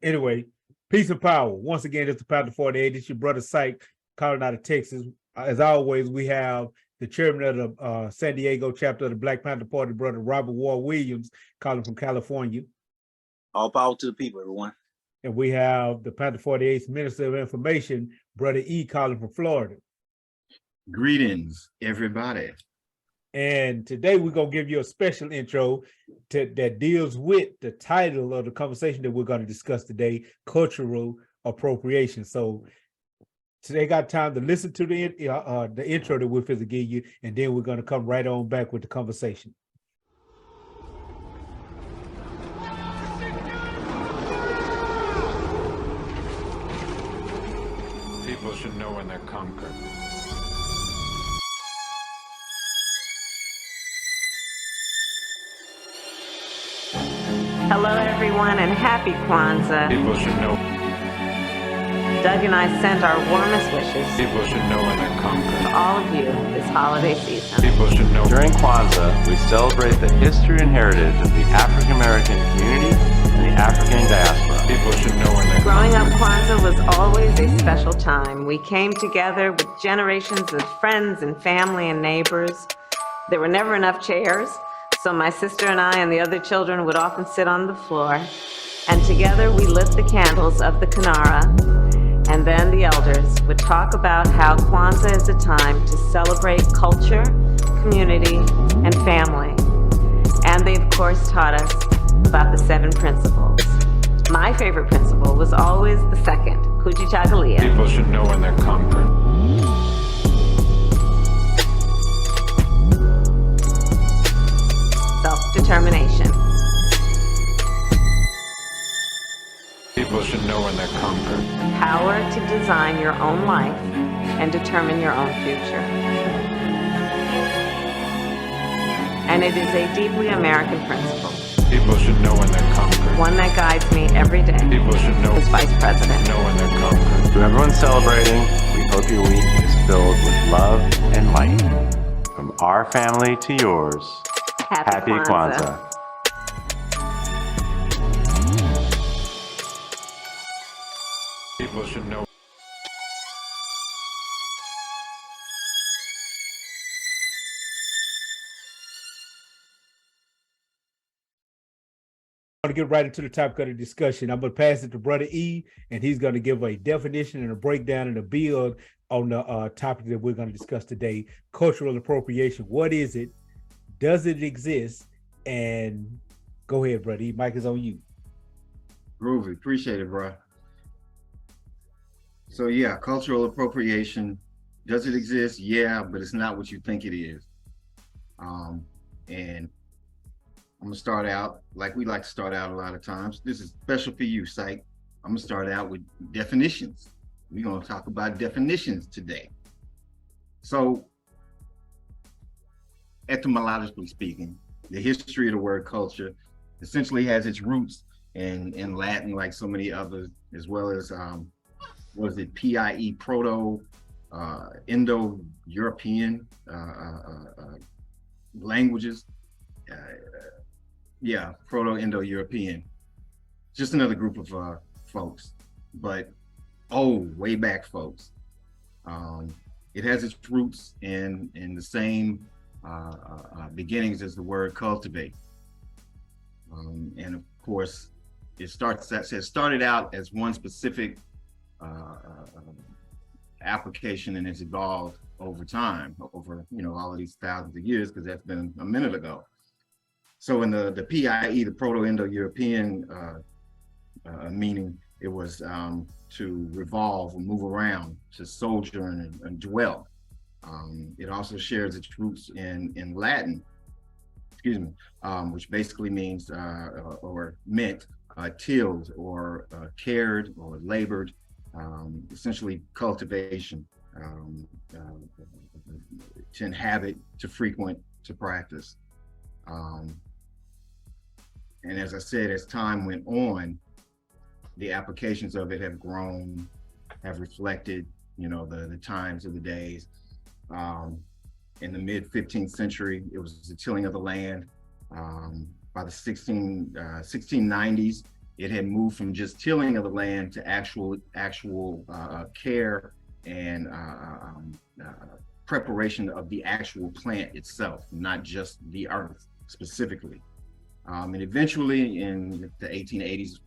Anyway, peace and power. Once again, it's the Panther 48. It's your brother Syke calling out of Texas. As always, we have the chairman of the San Diego chapter of the Black Panther Party, brother Robert Ward Williams, calling from California. All power to the people, everyone. And we have the Panther 48's Minister of Information, Bro.e, calling from Florida. Greetings, everybody. And today we're going to give you a special intro that deals with the title of the conversation that we're going to discuss today, cultural appropriation. So today got time to listen to the intro that we're going to give you, and then we're going to come right on back with the conversation. People should know when they're conquered. Hello, everyone, and happy Kwanzaa. People should know. Doug and I send our warmest wishes People should know when they're to conquered. all of you this holiday season. People should know. During Kwanzaa, we celebrate the history and heritage of the African American community and the African diaspora. People should know when they're Growing up, conquered. Kwanzaa was always a special time. We came together with generations of friends and family and neighbors. There were never enough chairs, so my sister and I and the other children would often sit on the floor, and together we lit the candles of the Kinara, and then the elders would talk about how Kwanzaa is a time to celebrate culture, community, and family. And they, of course, taught us about the 7 principles. My favorite principle was always the second, Kujichagulia. People should know when they're conquered. Self-determination. People should know when they're conquered. Power to design your own life and determine your own future. And it is a deeply American principle, People should know when they're conquered. one that guides me every day People should know. as Vice President. Know when they're conquered. To everyone celebrating, we hope your week is filled with love and light. From our family to yours, happy Kwanzaa. People should know. I'm going to get right into the topic of the discussion. I'm going to pass it to Bro.e, and he's going to give a definition and a breakdown and a build on the topic that we're going to discuss today, cultural appropriation. What is it? Does it exist? And go ahead, Bro.e. Mike is on you. Groovy, appreciate it, bro. So yeah, cultural appropriation, does it exist? Yeah, but it's not what you think it is. And I'm gonna start out like we like to start out a lot of times. This is special for you, Syke. I'm gonna start out with definitions. We're gonna talk about definitions today. So, etymologically speaking, the history of the word culture essentially has its roots in Latin, like so many others, as well as was it P.I.E. Proto Indo-European languages. Yeah, Proto-Indo-European. Just another group of folks, but way back folks. It has its roots in the same beginnings as the word cultivate. And of course, it started out as one specific application, and has evolved over time, over all of these thousands of years, because that's been a minute ago. So in the PIE, the Proto-Indo-European meaning, it was to revolve or move around, to sojourn and dwell. It also shares its roots in Latin, which basically means or meant tilled or cared or labored, essentially cultivation, to inhabit, to frequent, to practice. And as I said, as time went on, the applications of it have grown, have reflected, the times of the days. In the mid 15th century, it was the tilling of the land. By the 1690s, It had moved from just tilling of the land to actual care and preparation of the actual plant itself, not just the earth specifically. And eventually in the 1880s,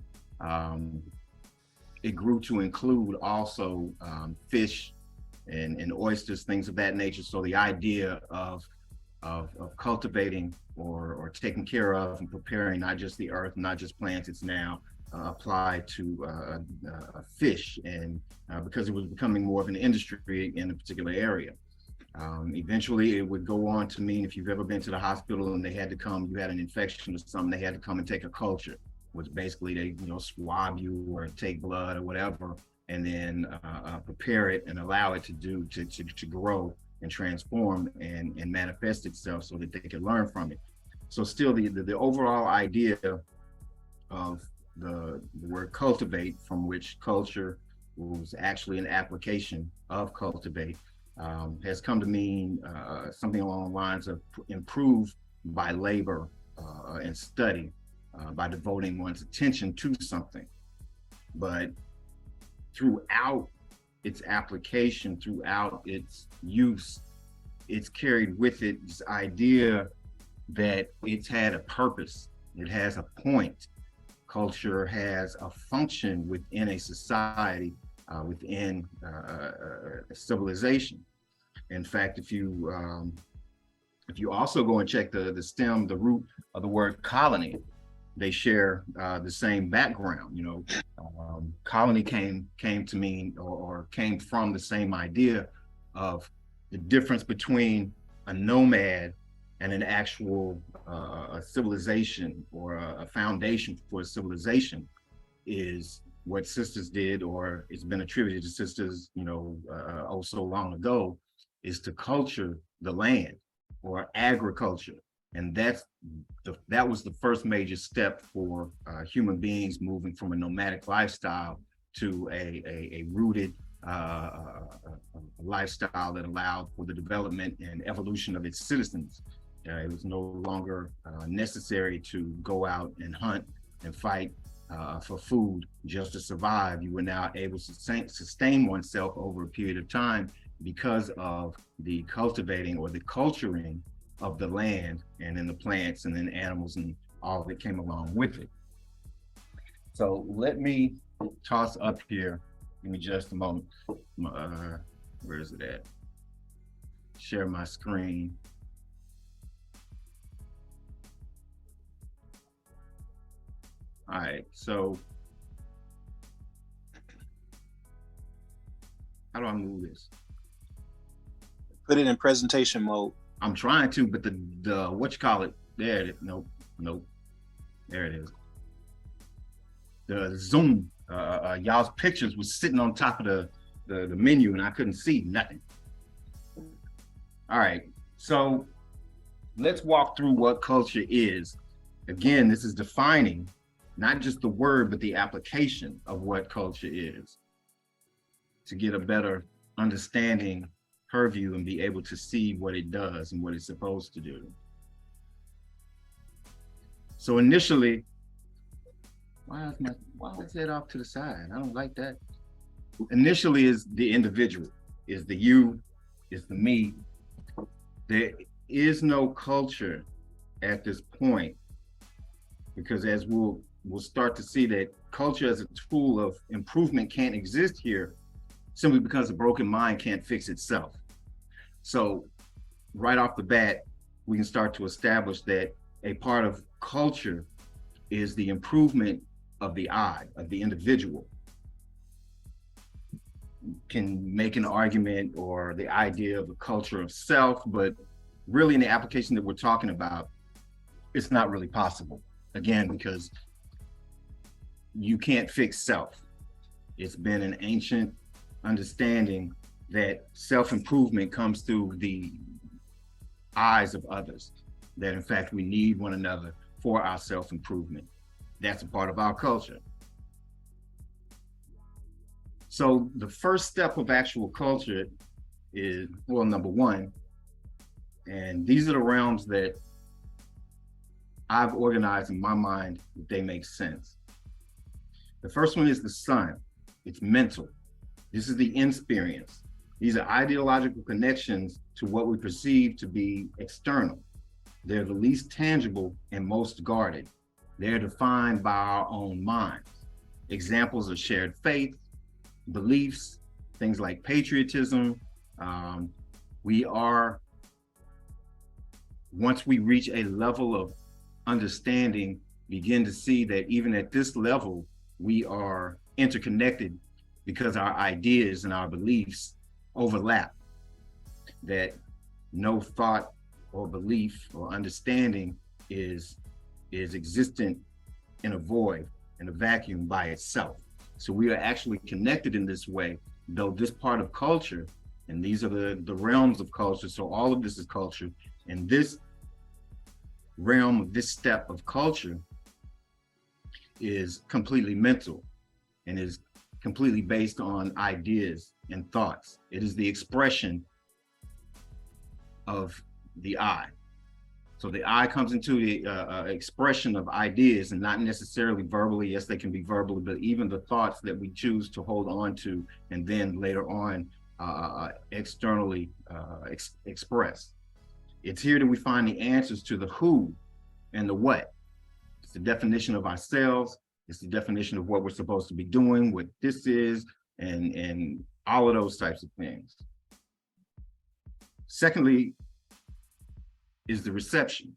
it grew to include also fish and oysters, things of that nature. So the idea of cultivating or taking care of and preparing not just the earth, not just plants, it's now applied to fish, and because it was becoming more of an industry in a particular area. Eventually it would go on to mean, if you've ever been to the hospital and they had to come, you had an infection or something, they had to come and take a culture, which basically they, you know, swab you or take blood or whatever, and then prepare it and allow it to grow and transform and manifest itself so that they can learn from it. So still the overall idea of the word cultivate, from which culture was actually an application of cultivate, has come to mean something along the lines of improve by labor and study, by devoting one's attention to something. But throughout its application, throughout its use, it's carried with it this idea that it's had a purpose, it has a point. Culture has a function within a society, within a civilization. In fact, if you also go and check the stem, the root of the word colony, they share the same background. You know, colony came to mean or came from the same idea of the difference between a nomad and an actual a civilization, or a foundation for a civilization, is what sisters did, or it's been attributed to sisters, you know, oh so long ago, is to culture the land, or agriculture. And that was the first major step for human beings moving from a nomadic lifestyle to a rooted lifestyle that allowed for the development and evolution of its citizens. It was no longer necessary to go out and hunt and fight for food just to survive. You were now able to sustain oneself over a period of time because of the cultivating or the culturing of the land, and then the plants and then animals and all that came along with it. So let me toss up here, give me just a moment. Where is it at? Share my screen. All right, so how do I move this? Put it in presentation mode. I'm trying to, but the what you call it? There it is. Nope. There it is. The Zoom, y'all's pictures was sitting on top of the menu, and I couldn't see nothing. All right, so let's walk through what culture is. Again, this is defining not just the word, but the application of what culture is, to get a better understanding, purview, and be able to see what it does and what it's supposed to do. So initially, why is that off to the side? I don't like that. Initially is the individual, is the you, is the me. There is no culture at this point, because as we'll start to see that culture as a tool of improvement can't exist here, simply because a broken mind can't fix itself. So right off the bat, we can start to establish that a part of culture is the improvement of the I, of the individual. Can make an argument or the idea of a culture of self, but really in the application that we're talking about, it's not really possible. Again, because you can't fix self. It's been an ancient understanding that self-improvement comes through the eyes of others, that in fact we need one another for our self-improvement. That's a part of our culture. So the first step of actual culture is, well, number one, and these are the realms that I've organized in my mind that they make sense. The first one is the sun. It's mental. This is the experience. These are ideological connections to what we perceive to be external. They're the least tangible and most guarded. They're defined by our own minds. Examples of shared faith, beliefs, things like patriotism. Once we reach a level of understanding, begin to see that even at this level, we are interconnected because our ideas and our beliefs overlap, that no thought or belief or understanding is existent in a void, in a vacuum by itself. So we are actually connected in this way, though this part of culture, and these are the realms of culture, so all of this is culture, and this realm of this step of culture is completely mental and is completely based on ideas and thoughts. It is the expression of the I. So the I comes into the expression of ideas, and not necessarily verbally. Yes, they can be verbally, but even the thoughts that we choose to hold on to and then later on externally express. It's here that we find the answers to the who and the what. It's the definition of ourselves. It's the definition of what we're supposed to be doing, what this is, and all of those types of things. Secondly, is the reception.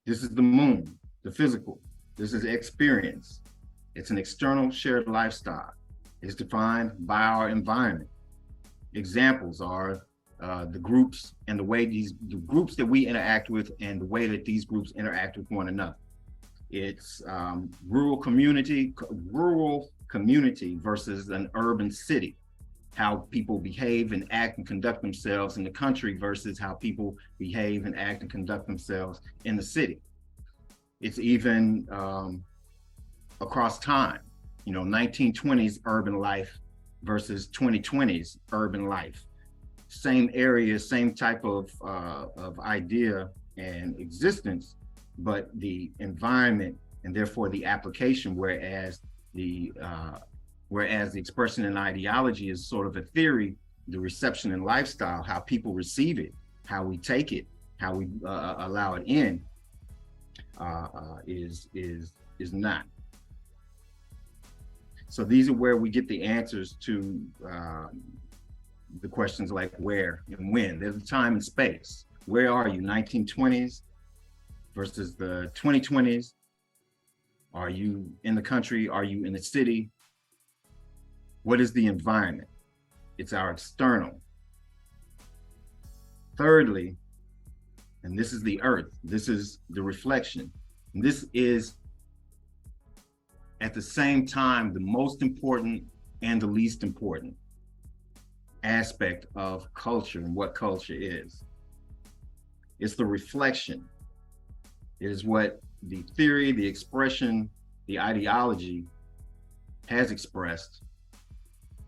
This is the moon, the physical. This is experience. It's an external shared lifestyle. It's defined by our environment. Examples are the groups and the groups that we interact with and the way that these groups interact with one another. It's rural community versus an urban city. How people behave and act and conduct themselves in the country versus how people behave and act and conduct themselves in the city. It's even across time, 1920s urban life versus 2020s urban life. Same area, same type of idea and existence, but the environment and therefore the application, whereas the expression and ideology is sort of a theory, the reception and lifestyle, how people receive it, how we take it, how we allow it in, is not. So these are where we get the answers to the questions like where and when. There's a time and space. Where are you, 1920s versus the 2020s? Are you in the country? Are you in the city? What is the environment? It's our external. Thirdly, and this is the earth, this is the reflection. And this is at the same time the most important and the least important aspect of culture and what culture is. It's the reflection. It is what the theory, the expression, the ideology has expressed,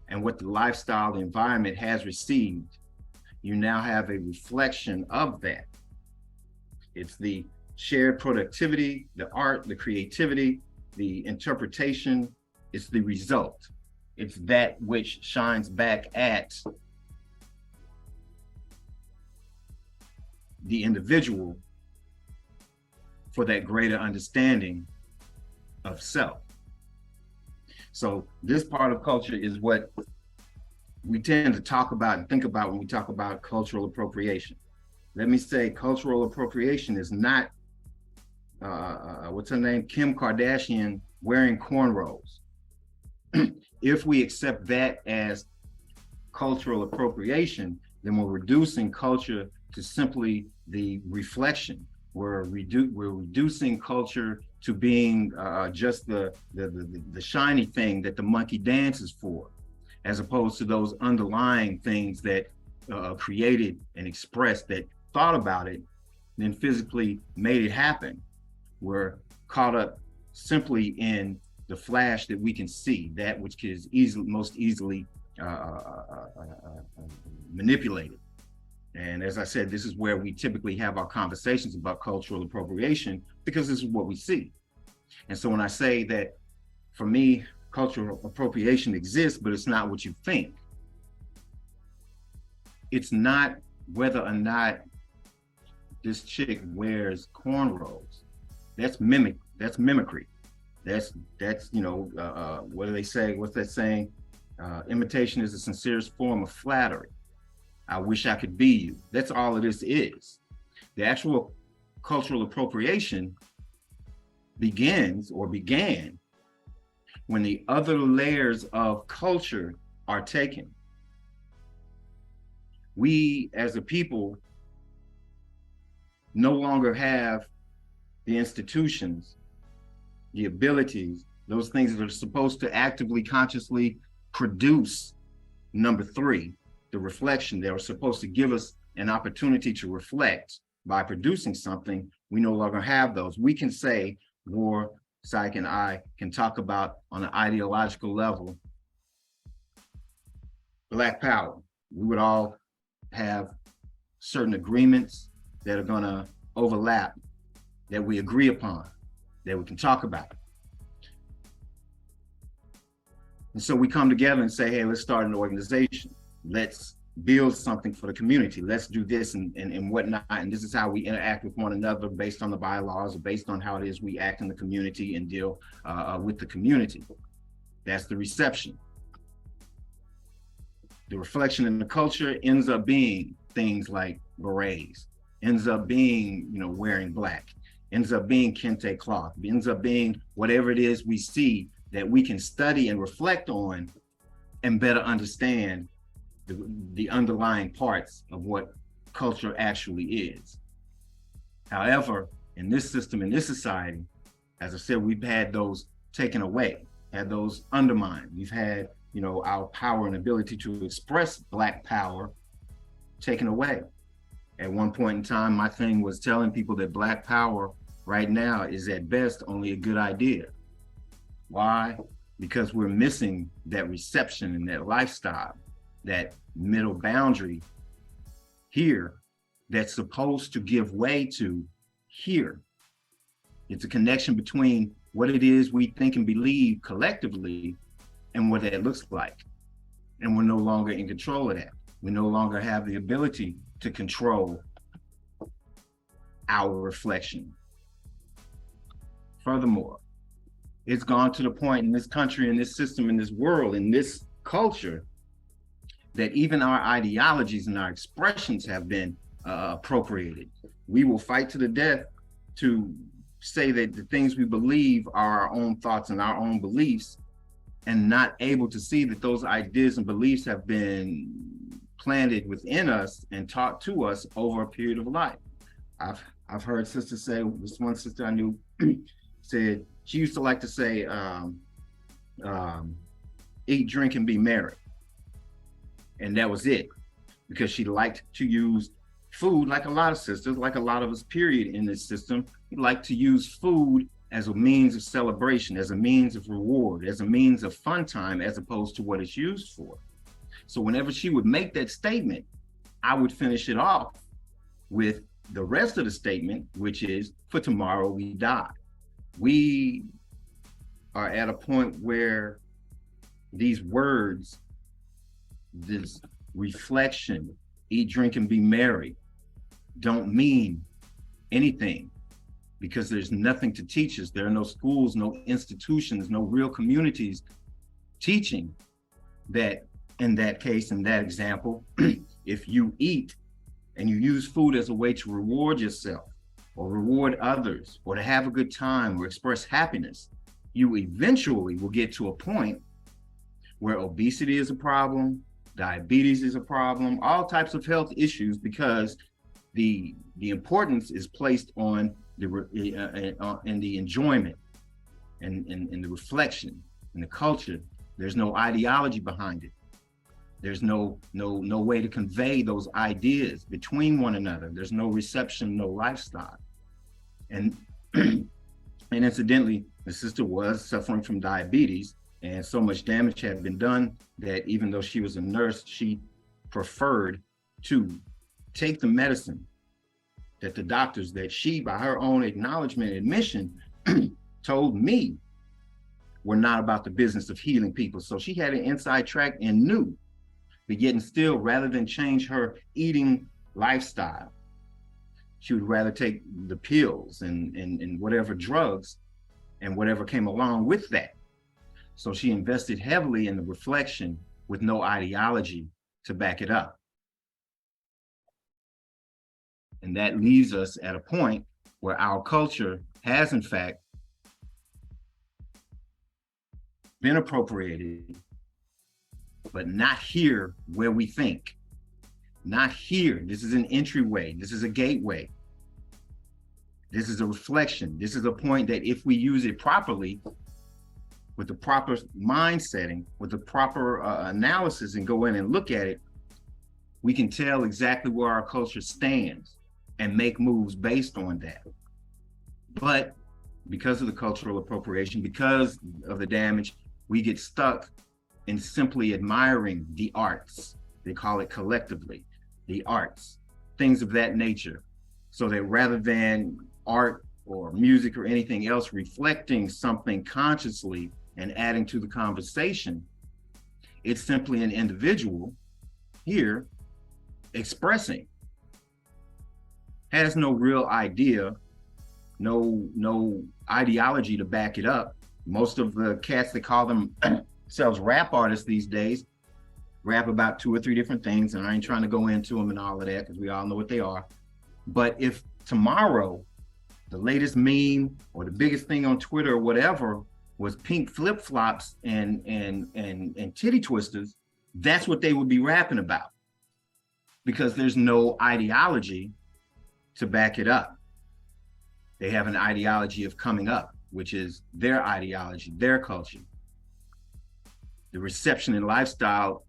and what the lifestyle, the environment has received. You now have a reflection of that. It's the shared productivity, the art, the creativity, the interpretation. It's the result. It's that which shines back at the individual for that greater understanding of self. So this part of culture is what we tend to talk about and think about when we talk about cultural appropriation. Let me say cultural appropriation is not, what's her name? Kim Kardashian wearing cornrows. If we accept that as cultural appropriation, then we're reducing culture to simply the reflection. We're reducing culture to being just the shiny thing that the monkey dances for, as opposed to those underlying things that created and expressed, that thought about it, then physically made it happen. We're caught up simply in the flash that we can see, that which is most easily manipulated. And as I said, this is where we typically have our conversations about cultural appropriation, because this is what we see. And so when I say that for me, cultural appropriation exists, but it's not what you think. It's not whether or not this chick wears cornrows. That's mimicry. That's you know, what do they say? What's that saying? Imitation is the sincerest form of flattery. I wish I could be you. That's all of this is. The actual cultural appropriation begins or began when the other layers of culture are taken. We as a people no longer have the institutions, the abilities, those things that are supposed to actively, consciously produce number three, the reflection. They are supposed to give us an opportunity to reflect by producing something. We no longer have those. We can say, War, Psych, and I can talk about on an ideological level, Black power. We would all have certain agreements that are gonna overlap, that we agree upon, that we can talk about. And so we come together and say, hey, let's start an organization. Let's build something for the community. Let's do this and whatnot. And this is how we interact with one another based on the bylaws, or based on how it is we act in the community and deal with the community. That's the reception. The reflection in the culture ends up being things like berets, ends up being, you know, wearing black, ends up being kente cloth, ends up being whatever it is we see that we can study and reflect on and better understand the underlying parts of what culture actually is. However, in this system, in this society, as I said, we've had those taken away, had those undermined. We've had, you know, our power and ability to express Black power taken away. At one point in time, my thing was telling people that Black power right now is at best only a good idea. Why? Because we're missing that reception and that lifestyle, that middle boundary here that's supposed to give way to here. It's a connection between what it is we think and believe collectively and what that looks like. And we're no longer in control of that. We no longer have the ability to control our reflection. Furthermore, it's gone to the point in this country, in this system, in this world, in this culture, that even our ideologies and our expressions have been appropriated. We will fight to the death to say that the things we believe are our own thoughts and our own beliefs, and not able to see that those ideas and beliefs have been planted within us and taught to us over a period of life. I've heard sisters say, this one sister I knew said, she used to like to say, eat, drink, and be merry. And that was it, because she liked to use food, like a lot of sisters, like a lot of us, period, in this system, we like to use food as a means of celebration, as a means of reward, as a means of fun time, as opposed to what it's used for. So whenever she would make that statement, I would finish it off with the rest of the statement, which is, for tomorrow we die. We are at a point where these words, this reflection, eat, drink, and be merry, don't mean anything, because there's nothing to teach us. There are no schools, no institutions, no real communities teaching that. In that case, in that example, if you eat and you use food as a way to reward yourself or reward others or to have a good time or express happiness, you eventually will get to a point where obesity is a problem, diabetes is a problem, all types of health issues, because the importance is placed on in the enjoyment and the reflection and the culture. There's no ideology behind it. There's no way to convey those ideas between one another. There's no reception, no lifestyle. And incidentally, the sister was suffering from diabetes, and so much damage had been done that even though she was a nurse, she preferred to take the medicine that the doctors, that she, by her own acknowledgement, admission, told me were not about the business of healing people. So she had an inside track and knew, but yet and still, rather than change her eating lifestyle, she would rather take the pills and whatever drugs and whatever came along with that. So she invested heavily in the reflection with no ideology to back it up. And that leaves us at a point where our culture has, in fact, been appropriated, but not here where we think. Not here. This is an entryway. This is a gateway. This is a reflection. This is a point that if we use it properly, with the proper mind setting, with the proper analysis and go in and look at it, we can tell exactly where our culture stands and make moves based on that. But because of the cultural appropriation, because of the damage, we get stuck in simply admiring the arts. They call it collectively, the arts, things of that nature. So that rather than art or music or anything else reflecting something consciously and adding to the conversation, it's simply an individual here expressing, has no real idea, no ideology to back it up. Most of the cats that call themselves rap artists these days rap about 2 or 3 different things, and I ain't trying to go into them and all of that because we all know what they are. But if tomorrow the latest meme or the biggest thing on Twitter or whatever was pink flip-flops and titty twisters, that's what they would be rapping about, because there's no ideology to back it up. They have an ideology of coming up, which is their ideology, their culture. The reception and lifestyle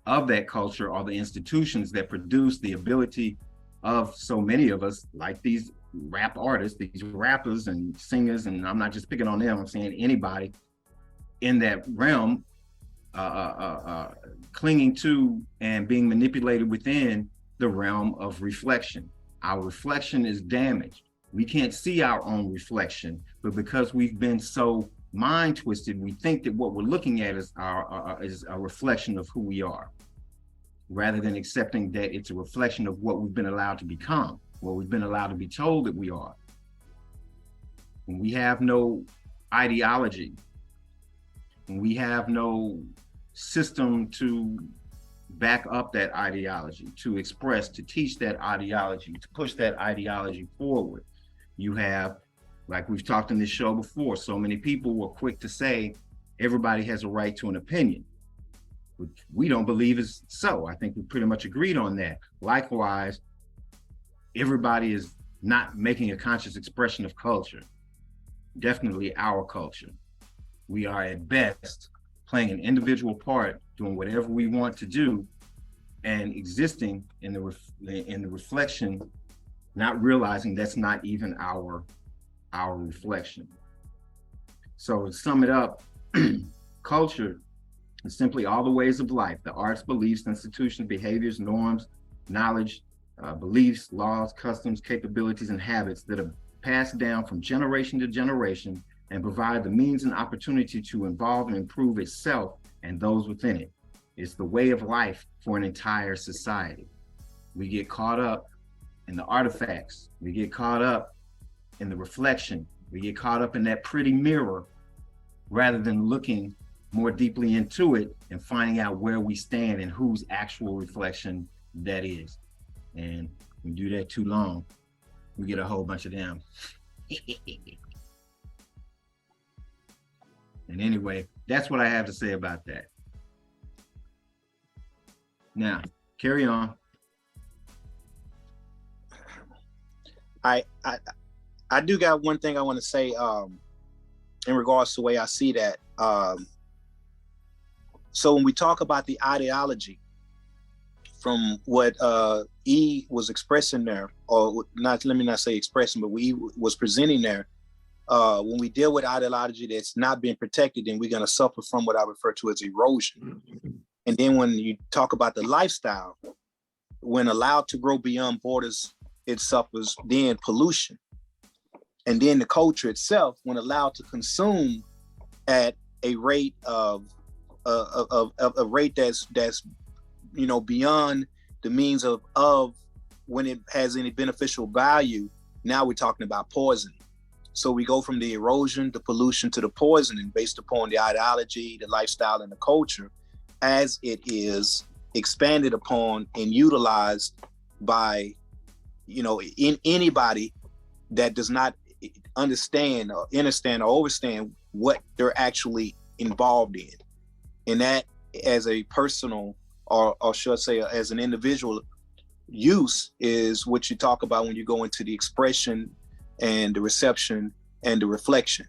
of that culture are the institutions that produce the ability of so many of us, like these rap artists, these rappers and singers, and I'm not just picking on them, I'm saying anybody in that realm, clinging to and being manipulated within the realm of reflection. Our reflection is damaged. We can't see our own reflection, but because we've been so mind twisted, we think that what we're looking at is a reflection of who we are, rather than accepting that it's a reflection of what we've been allowed to become, what we've been allowed to be told that we are. When we have no ideology, when we have no system to back up that ideology, to express, to teach that ideology, to push that ideology forward, you have, like we've talked in this show before, so many people were quick to say everybody has a right to an opinion, which we don't believe is so. I think we pretty much agreed on that. Likewise, everybody is not making a conscious expression of culture, definitely our culture. We are at best playing an individual part, doing whatever we want to do, and existing in the reflection, not realizing that's not even our reflection. So to sum it up, culture is simply all the ways of life, the arts, beliefs, institutions, behaviors, norms, knowledge, beliefs, laws, customs, capabilities, and habits that are passed down from generation to generation and provide the means and opportunity to evolve and improve itself and those within it. It's the way of life for an entire society. We get caught up in the artifacts. We get caught up in the reflection. We get caught up in that pretty mirror rather than looking more deeply into it and finding out where we stand and whose actual reflection that is. And we do that too long, we get a whole bunch of them. And anyway, that's what I have to say about that. Now, carry on. I do got one thing I want to say in regards to the way I see that. So when we talk about the ideology, from what E was expressing there, or not, let me not say expressing, but E was presenting there, when we deal with ideology that's not being protected, then we're going to suffer from what I refer to as erosion. And then when you talk about the lifestyle, when allowed to grow beyond borders, it suffers then pollution. And then the culture itself, when allowed to consume at a rate of a rate that's beyond the means of when it has any beneficial value. Now we're talking about poison. So we go from the erosion, the pollution, to the poisoning based upon the ideology, the lifestyle, and the culture as it is expanded upon and utilized by, in anybody that does not understand or understand what they're actually involved in. And that, as a personal, or should I say as an individual use, is what you talk about when you go into the expression and the reception and the reflection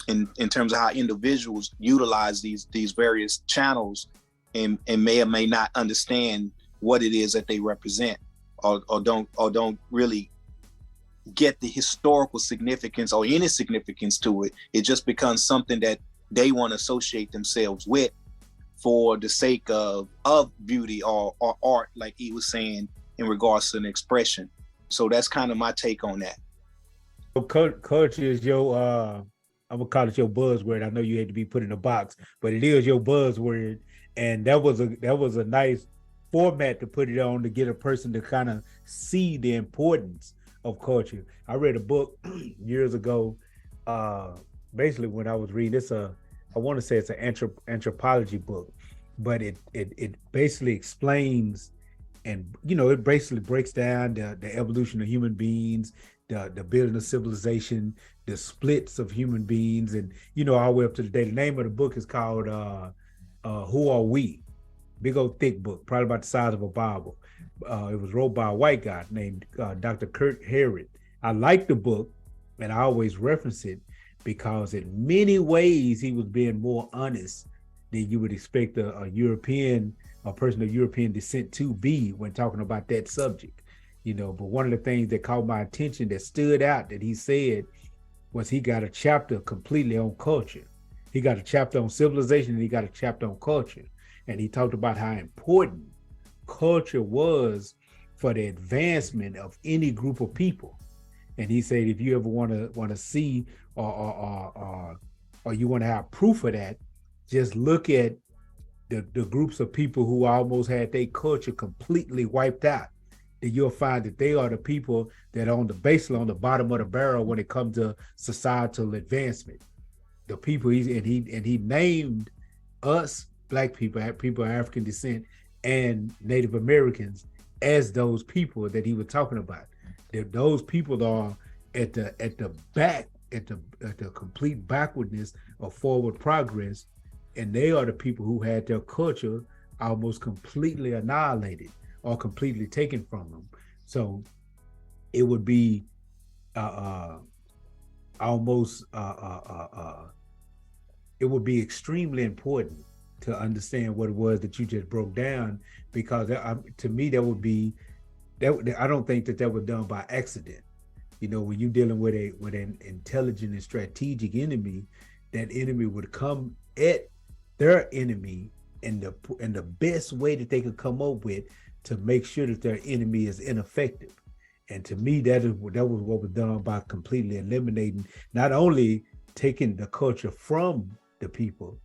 in terms of how individuals utilize these various channels and may or may not understand what it is that they represent, or don't really get the historical significance or any significance to it. It just becomes something that they want to associate themselves with for the sake of beauty or art, like he was saying, in regards to an expression. So that's kind of my take on that. So culture is your, I'm gonna call it your buzzword. I know you had to be put in a box, but it is your buzzword. And that was a nice format to put it on, to get a person to kind of see the importance of culture. I read a book years ago, basically when I was reading this, I want to say it's an anthropology book, but it basically explains, and it basically breaks down the evolution of human beings, the building of civilization, the splits of human beings, and all the way up to today. The name of the book is called Who Are We? Big old thick book, probably about the size of a Bible. It was wrote by a white guy named Dr. Kurt Herod. I like the book, and I always reference it because in many ways he was being more honest than you would expect a person of European descent to be when talking about that subject. But one of the things that caught my attention, that stood out, that he said, was he got a chapter completely on culture. He got a chapter on civilization, and he got a chapter on culture. And he talked about how important culture was for the advancement of any group of people. And he said, if you ever want to see or you want to have proof of that, just look at the groups of people who almost had their culture completely wiped out. Then you'll find that they are the people that are on the bottom of the barrel when it comes to societal advancement. The people he named us, Black people, people of African descent, and Native Americans as those people that he was talking about. Those people are at the back, at the complete backwardness of forward progress, and they are the people who had their culture almost completely annihilated or completely taken from them. So it would be it would be extremely important to understand what it was that you just broke down, because to me that would be that. I don't think that was done by accident. When you're dealing with an intelligent and strategic enemy, that enemy would come at their enemy in the best way that they could come up with to make sure that their enemy is ineffective. And to me, that was what was done by completely eliminating, not only taking the culture from the people,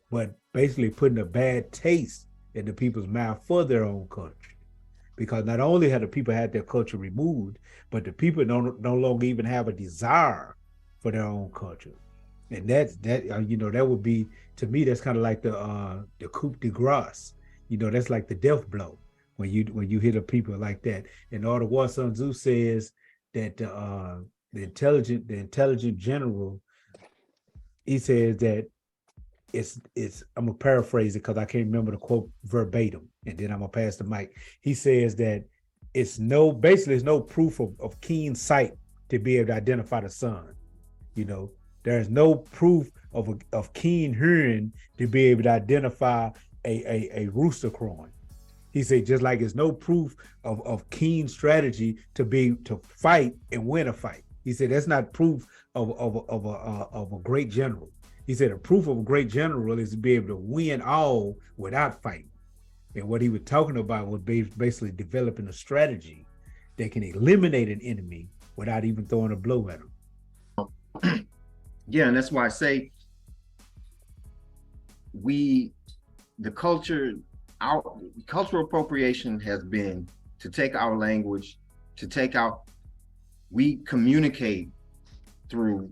but basically putting a bad taste in the people's mouth for their own culture. Because not only had the people had their culture removed, but the people no longer even have a desire for their own culture. And that would be, to me, that's kind of like the coup de grace. That's like the death blow when you hit a people like that. And Order War Sun Tzu says that the intelligent general, he says that it's I'm gonna paraphrase it because I can't remember the quote verbatim, and then I'm gonna pass the mic. He says that it's no proof of keen sight to be able to identify the sun. There's no proof of keen hearing to be able to identify a rooster crowing. He said, just like it's no proof of keen strategy to fight and win a fight. He said that's not proof of a great general. He said a proof of a great general is to be able to win all without fighting. And what he was talking about was basically developing a strategy that can eliminate an enemy without even throwing a blow at him. Yeah, and that's why I say the culture, our cultural appropriation has been to take our language, we communicate through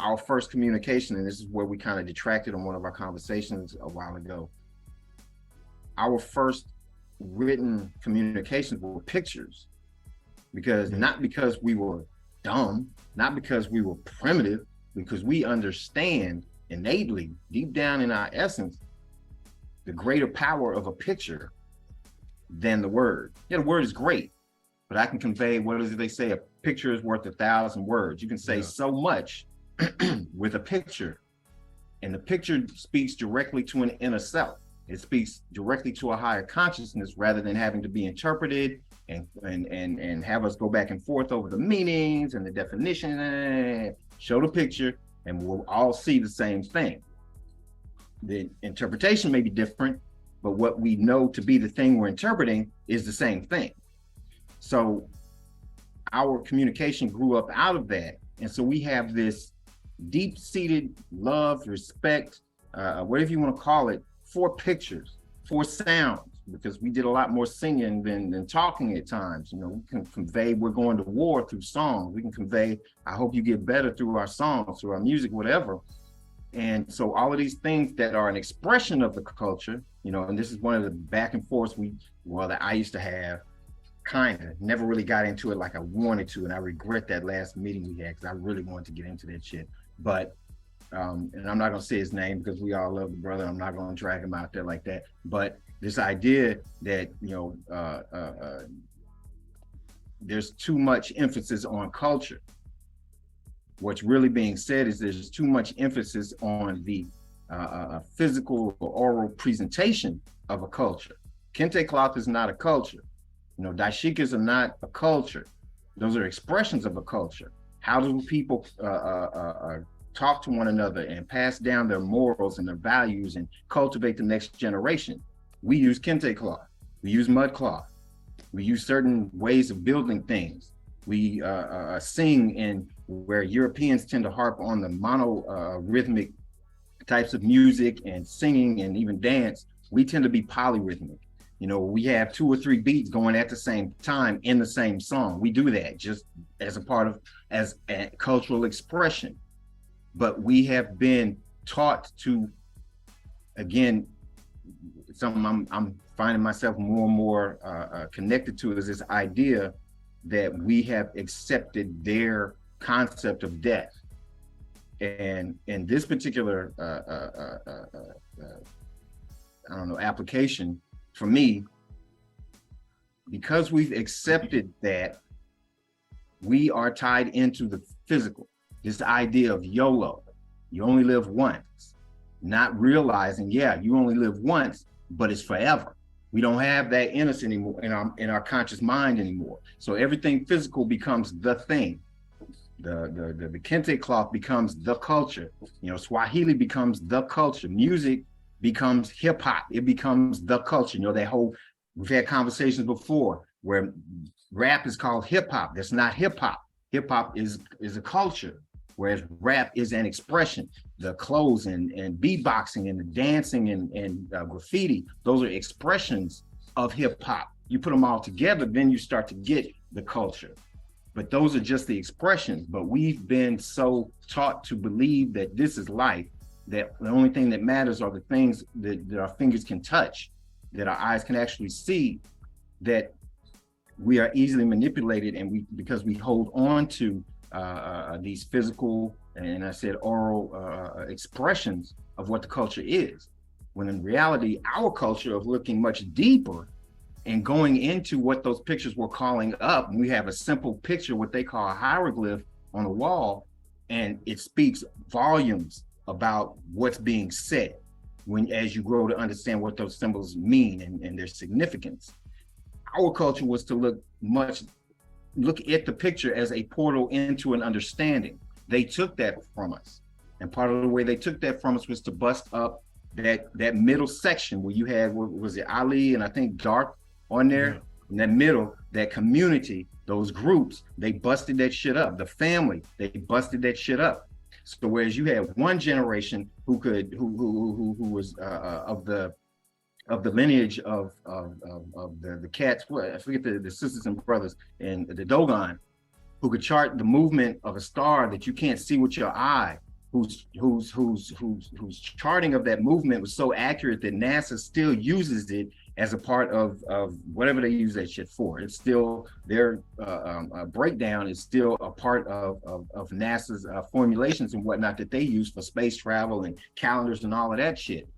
our first communication, and this is where we kind of detracted on one of our conversations a while ago. Our first written communications were pictures, because not because we were dumb, not because we were primitive, because we understand innately, deep down in our essence, the greater power of a picture than the word. Yeah, the word is great, but I can convey, what is it they say? A picture is worth 1,000 words. You can say so much with a picture, and the picture speaks directly to an inner self. It speaks directly to a higher consciousness, rather than having to be interpreted and have us go back and forth over the meanings and the definition. Show the picture and we'll all see the same thing. The interpretation may be different, but what we know to be the thing we're interpreting is the same thing. So our communication grew up out of that. And so we have this deep-seated love, respect, whatever you want to call it, for pictures, for sounds, because we did a lot more singing than talking at times. You know, we can convey we're going to war through songs. We can convey, I hope you get better through our songs, through our music, whatever. And so all of these things that are an expression of the culture, you know, and this is one of the back and forths that I used to have, never really got into it like I wanted to. And I regret that last meeting we had, because I really wanted to get into that shit. But, and I'm not gonna say his name because we all love the brother. I'm not gonna drag him out there like that. But this idea that, you know, there's too much emphasis on culture. What's really being said is there's too much emphasis on the physical or oral presentation of a culture. Kente cloth is not a culture. You know, daishikas are not a culture. Those are expressions of a culture. How do people talk to one another and pass down their morals and their values and cultivate the next generation? We use kente cloth. We use mud cloth. We use certain ways of building things. We sing in where Europeans tend to harp on the mono-rhythmic types of music and singing and even dance. We tend to be polyrhythmic. You know, we have 2 or 3 beats going at the same time in the same song. We do that just as a part of, as a cultural expression. But we have been taught to, again, something I'm finding myself more and more connected to, is this idea that we have accepted their concept of death. And in this particular, I don't know, application, for me, because we've accepted that, we are tied into the physical. This idea of YOLO, you only live once, not realizing, yeah, you only live once, but it's forever. We don't have that in us anymore, in our conscious mind anymore. So everything physical becomes the thing. The kente cloth becomes the culture. You know, Swahili becomes the culture. Music becomes hip hop. It becomes the culture. You know, that whole, we've had conversations before where rap is called hip hop. That's not hip hop. Hip hop is a culture, whereas rap is an expression. The clothes and beatboxing and the dancing and graffiti, those are expressions of hip hop. You put them all together, then you start to get the culture. But those are just the expressions. But we've been so taught to believe that this is life, that the only thing that matters are the things that our fingers can touch, that our eyes can actually see, that we are easily manipulated, and because we hold on to these physical, and I said oral expressions of what the culture is, when in reality, our culture of looking much deeper and going into what those pictures were calling up, we have a simple picture, what they call a hieroglyph on a wall, and it speaks volumes about what's being said as you grow to understand what those symbols mean and their significance. Our culture was to look at the picture as a portal into an understanding. They took that from us. And part of the way they took that from us was to bust up that middle section where you had, what was it, Ali and I think Dark on there? Yeah. In that middle, that community, those groups, they busted that shit up. The family, they busted that shit up. So whereas you had one generation who was of the lineage of the cats, I forget the sisters and brothers and the Dogon, who could chart the movement of a star that you can't see with your eye, whose charting of that movement was so accurate that NASA still uses it as a part of whatever they use that shit for. It's still their breakdown is still a part of NASA's formulations and whatnot that they use for space travel and calendars and all of that shit.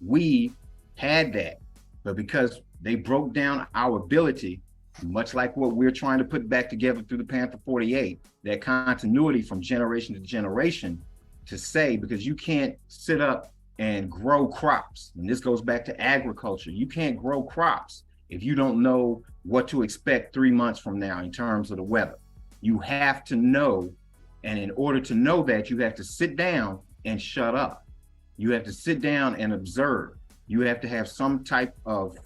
We had that, but because they broke down our ability, much like what we're trying to put back together through the Panther 48, that continuity from generation to generation, to say, because you can't sit up and grow crops. And this goes back to agriculture. You can't grow crops if you don't know what to expect 3 months from now in terms of the weather. You have to know, and in order to know that, you have to sit down and shut up. You have to sit down and observe. You have to have some type of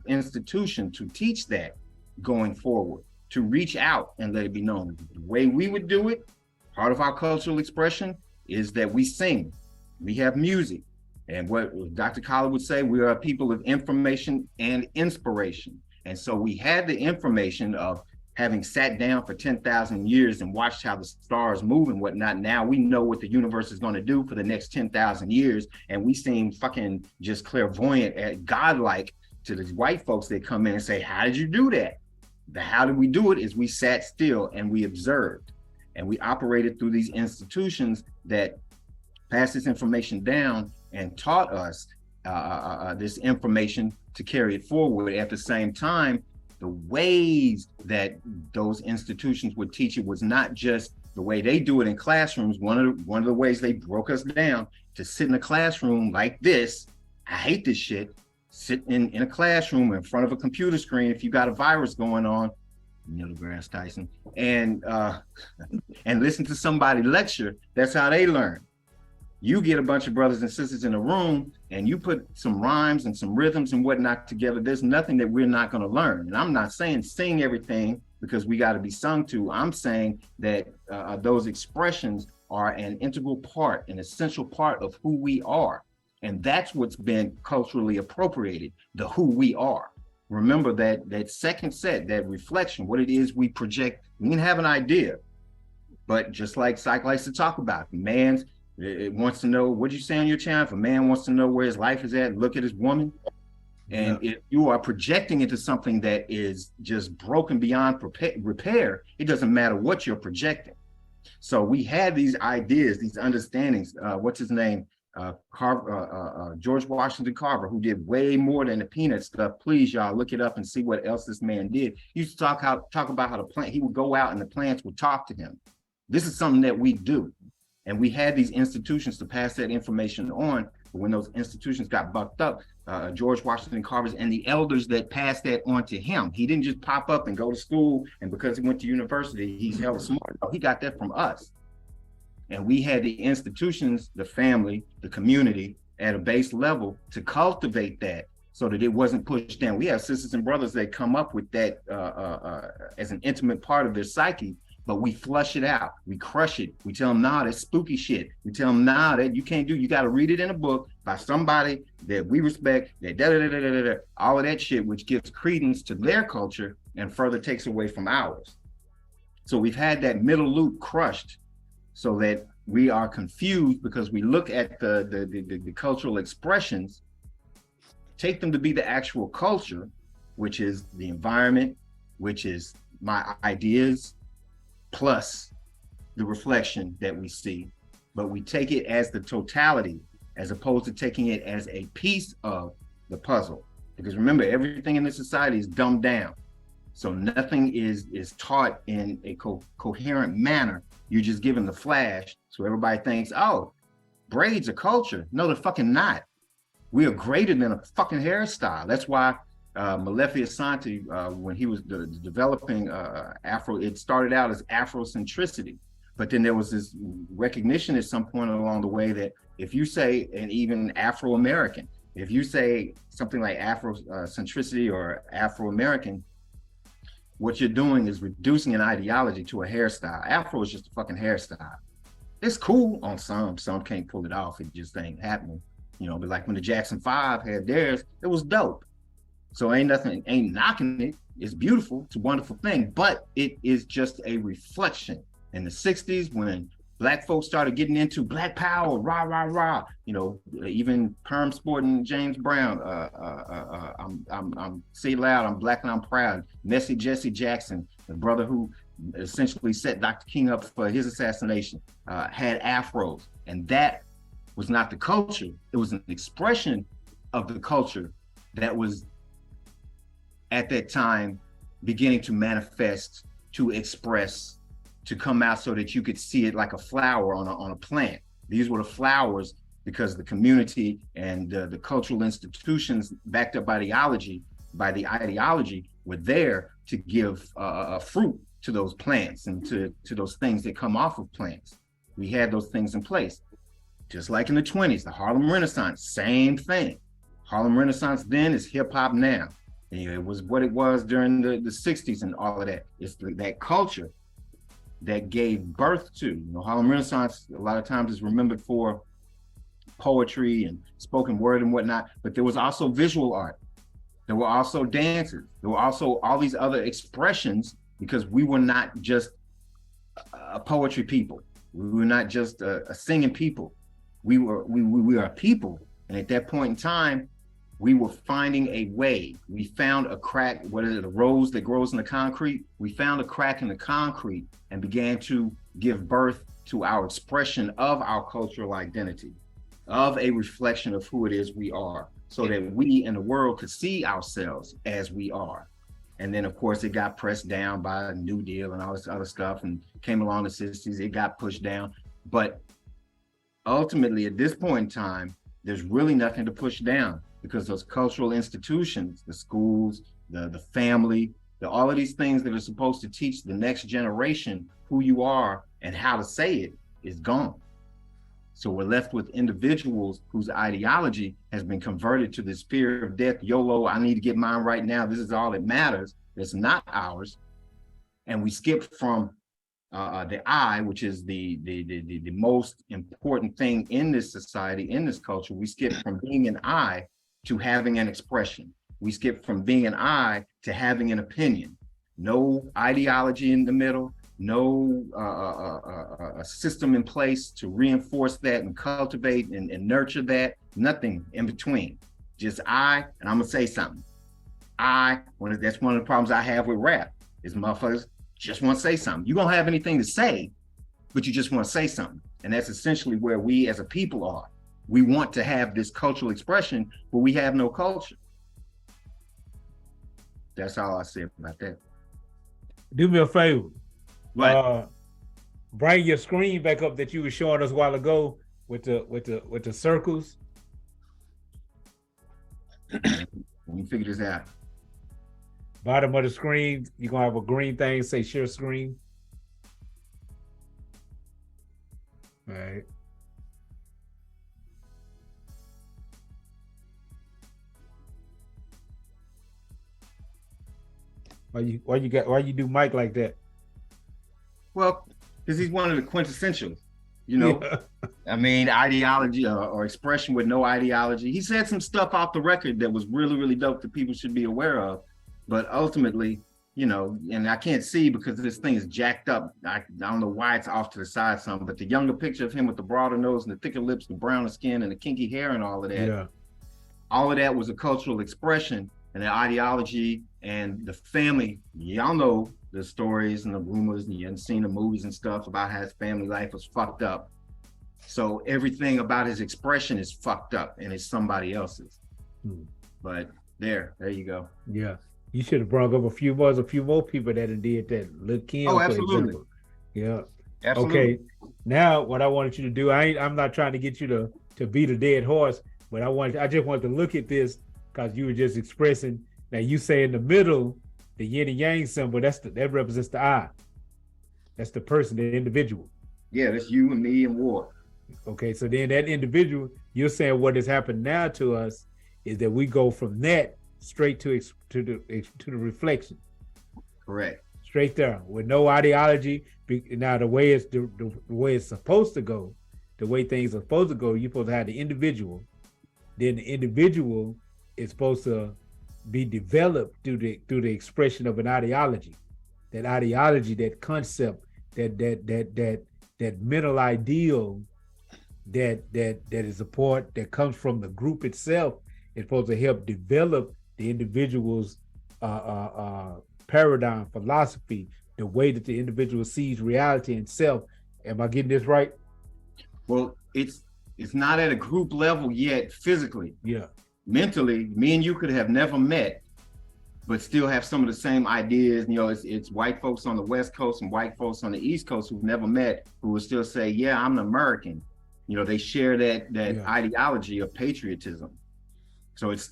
institution to teach that going forward, to reach out and let it be known. The way we would do it, part of our cultural expression, is that we sing, we have music. And what Dr. Collar would say, we are a people of information and inspiration. And so we had the information of having sat down for 10,000 years and watched how the stars move and whatnot. Now we know what the universe is going to do for the next 10,000 years. And we seem fucking just clairvoyant and godlike to the white folks that come in and say, how did you do that? The how did we do it is we sat still and we observed. And we operated through these institutions that passed this information down and taught us this information to carry it forward. At the same time, the ways that those institutions would teach it was not just the way they do it in classrooms. One of the ways they broke us down to sit in a classroom like this. I hate this shit. Sit in a classroom in front of a computer screen if you got a virus going on, Neil deGrasse Tyson, and listen to somebody lecture. That's how they learn. You get a bunch of brothers and sisters in a room and you put some rhymes and some rhythms and whatnot together. There's nothing that we're not going to learn. And I'm not saying sing everything because we got to be sung to. I'm saying that those expressions are an integral part, an essential part of who we are. And that's what's been culturally appropriated, the who we are. Remember that second set, that reflection, what it is we project. We can have an idea, but just like Psych likes to talk about, it wants to know, what'd you say on your channel? If a man wants to know where his life is at, look at his woman. And if you are projecting into something that is just broken beyond repair, it doesn't matter what you're projecting. So we had these ideas, these understandings. What's his name? George Washington Carver, who did way more than the peanut stuff. Please, y'all, look it up and see what else this man did. He used to talk about how the plant, he would go out and the plants would talk to him. This is something that we do. And we had these institutions to pass that information on. But when those institutions got bucked up, George Washington Carver and the elders that passed that on to him, he didn't just pop up and go to school, and because he went to university, he's hella smart. No, he got that from us. And we had the institutions, the family, the community at a base level to cultivate that so that it wasn't pushed down. We have sisters and brothers that come up with that as an intimate part of their psyche, but we flush it out, we crush it. We tell them, nah, that's spooky shit. We tell them, nah, that you can't do, you got to read it in a book by somebody that we respect, that all of that shit, which gives credence to their culture and further takes away from ours. So we've had that middle loop crushed so that we are confused because we look at the cultural expressions, take them to be the actual culture, which is the environment, which is my ideas, plus the reflection that we see, but we take it as the totality as opposed to taking it as a piece of the puzzle. Because remember, everything in this society is dumbed down. So nothing is taught in a coherent manner. You're just given the flash. So everybody thinks, oh, braids are culture. No, they're fucking not. We are greater than a fucking hairstyle. That's why Malefi Asante, when he was developing Afro, it started out as Afrocentricity. But then there was this recognition at some point along the way that if you say, and even Afro-American, if you say something like Afrocentricity or Afro-American, what you're doing is reducing an ideology to a hairstyle. Afro is just a fucking hairstyle. It's cool on some can't pull it off. It just ain't happening, you know. But like when the Jackson 5 had theirs, it was dope. So ain't knocking it. It's beautiful. It's a wonderful thing, but it is just a reflection. In the 60s, when Black folks started getting into Black Power, rah, rah, rah, you know, even Perm sporting James Brown, I'm say loud, I'm Black and I'm proud. Messy Jesse Jackson, the brother who essentially set Dr. King up for his assassination, had afros. And that was not the culture. It was an expression of the culture that was at that time beginning to manifest, to express, to come out so that you could see it like a flower on a plant. These were the flowers because the community and the cultural institutions backed up by the ideology were there to give a fruit to those plants and to those things that come off of plants. We had those things in place. Just like in the 20s, the Harlem Renaissance, same thing. Harlem Renaissance then is hip hop now. You know, it was what it was during the 60s and all of that. It's that culture that gave birth to, you know, Harlem Renaissance a lot of times is remembered for poetry and spoken word and whatnot, but there was also visual art. There were also dances. There were also all these other expressions because we were not just a poetry people. We were not just a singing people. We were a people. And at that point in time, we were finding a way. We found a crack, what is it, a rose that grows in the concrete? We found a crack in the concrete and began to give birth to our expression of our cultural identity, of a reflection of who it is we are, so that we in the world could see ourselves as we are. And then of course it got pressed down by a New Deal and all this other stuff, and came along the 60s, it got pushed down. But ultimately at this point in time, there's really nothing to push down, because those cultural institutions, the schools, the family, all of these things that are supposed to teach the next generation who you are and how to say it is gone. So we're left with individuals whose ideology has been converted to this fear of death, YOLO, I need to get mine right now, this is all that matters, it's not ours. And we skip from the I, which is the most important thing in this society, in this culture. We skip from being an I to having an expression. We skip from being an I to having an opinion. No ideology in the middle, no a system in place to reinforce that and cultivate and nurture that, nothing in between. Just I, and I'm gonna say something. That's one of the problems I have with rap, is motherfuckers just wanna say something. You don't have anything to say, but you just wanna say something. And that's essentially where we as a people are. We want to have this cultural expression, but we have no culture. That's all I say about that. Do me a favor. What? Bring your screen back up that you were showing us a while ago with the circles. Let me figure this out. Bottom of the screen, you're gonna have a green thing say share screen. All right. Why you do Mike like that? Well, because he's one of the quintessentials, you know. Yeah. I mean, ideology or expression with no ideology. He said some stuff off the record that was really, really dope that people should be aware of. But ultimately, you know, and I can't see because this thing is jacked up. I don't know why it's off to the side some, but the younger picture of him with the broader nose and the thicker lips, the browner skin and the kinky hair and all of that. Yeah. All of that was a cultural expression, and the ideology and the family. Y'all know the stories and the rumors, and you haven't seen the movies and stuff about how his family life was fucked up. So everything about his expression is fucked up and it's somebody else's. But there you go. Yeah. You should have brought up a few more people that did that. Look, Kim, oh, absolutely. Yeah. Absolutely. Okay. Now, what I wanted you to do, I'm not trying to get you to beat a dead horse, but I just wanted to look at this because you were just expressing. Now you say in the middle, the yin and yang symbol, that represents the I. That's the person, the individual. Yeah, that's you and me and war. Okay, so then that individual, you're saying what has happened now to us is that we go from that straight to the reflection. Correct. straight there with no ideology. Now the way it's the way it's supposed to go, the way things are supposed to go, you're supposed to have the individual. Then the individual is supposed to be developed through the expression of an ideology. That ideology, that concept, that mental ideal that is a part that comes from the group itself is supposed to help develop the individual's paradigm, philosophy, the way that the individual sees reality and self. Am I getting this right? Well, it's not at a group level yet physically. Yeah. Mentally, me and you could have never met, but still have some of the same ideas. You know, it's white folks on the West Coast and white folks on the East Coast who've never met, who will still say, yeah, I'm an American. You know, they share that ideology of patriotism. So it's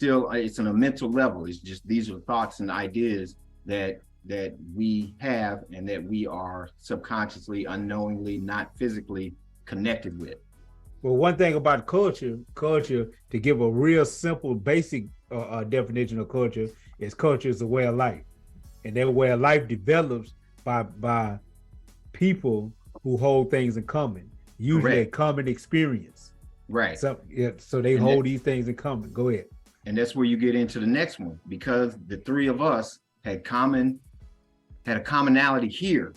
on a mental level. It's just, these are thoughts and ideas that we have and that we are subconsciously, unknowingly, not physically connected with. Well, one thing about culture, to give a real simple, basic definition of culture is a way of life. And that way of life develops by people who hold things in common, usually a common experience. Right. So they hold these things in common. Go ahead. And that's where you get into the next one, because the three of us had a commonality here.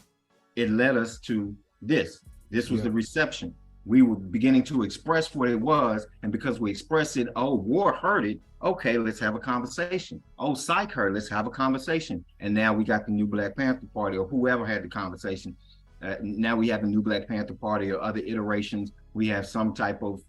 It led us to this. This was the reception. We were beginning to express what it was, and because we expressed it, oh, war heard it. Okay, let's have a conversation. Oh, psych heard, let's have a conversation. And now we got the new Black Panther Party, or whoever had the conversation. Now we have a new Black Panther Party or other iterations. We have some type of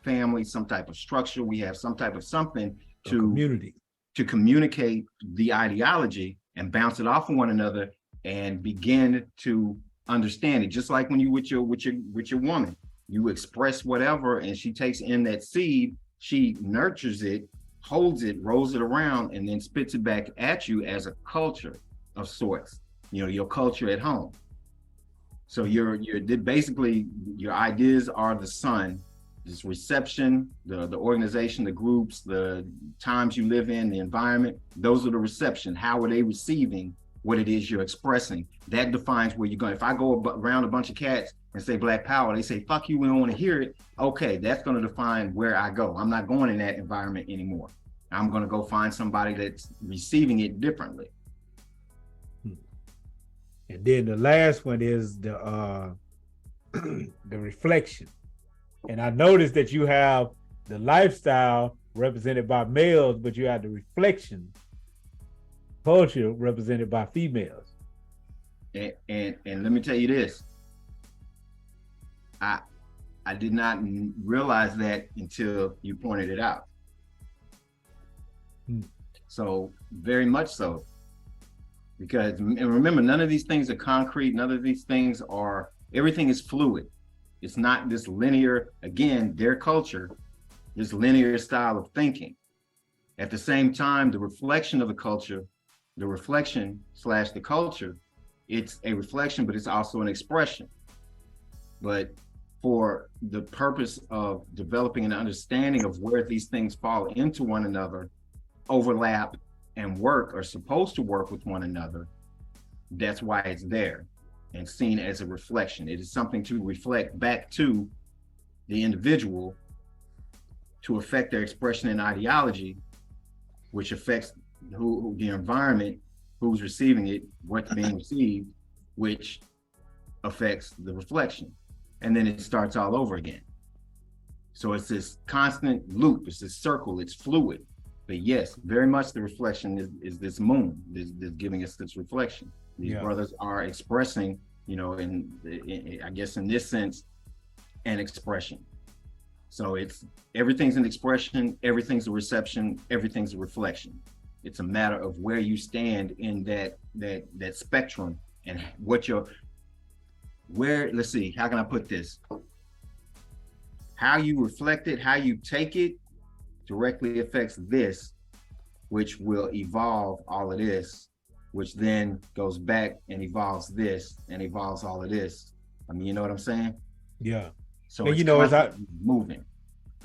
family, some type of structure. We have some type of something to communicate the ideology and bounce it off of one another and begin to understand it. Just like when you with your woman, you express whatever, and she takes in that seed, she nurtures it, holds it, rolls it around, and then spits it back at you as a culture of sorts. You know, your culture at home. So you're basically, your ideas are the sun, this reception, the organization, the groups, the times you live in, the environment. Those are the reception. How are they receiving what it is you're expressing? That defines where you're going. If I go around a bunch of cats and say Black Power, they say, fuck you, we don't want to hear it. Okay, that's going to define where I go. I'm not going in that environment anymore. I'm going to go find somebody that's receiving it differently. And then the last one is the reflection. And I noticed that you have the lifestyle represented by males, but you have the reflection culture represented by females. And let me tell you this. I did not realize that until you pointed it out. So very much so. Because, and remember, none of these things are concrete. None of these things are, everything is fluid. It's not this linear, again, their culture, this linear style of thinking. At the same time, the reflection of the culture, the reflection / the culture, it's a reflection, but it's also an expression. But for the purpose of developing an understanding of where these things fall into one another, overlap, and work, are supposed to work with one another, that's why it's there and seen as a reflection. It is something to reflect back to the individual to affect their expression and ideology, which affects who the environment, who's receiving it, what's being received, which affects the reflection. And then it starts all over again. So it's this constant loop, it's this circle, it's fluid. But yes, very much the reflection is this moon is giving us this reflection. These brothers are expressing, you know, in I guess in this sense, an expression. So it's everything's an expression, everything's a reception, everything's a reflection. It's a matter of where you stand in that spectrum and what let's see, how can I put this? How you reflect it, how you take it directly affects this, which will evolve all of this, which then goes back and evolves this and evolves all of this. I mean, you know what I'm saying? Yeah. So and it's, you know, it's moving.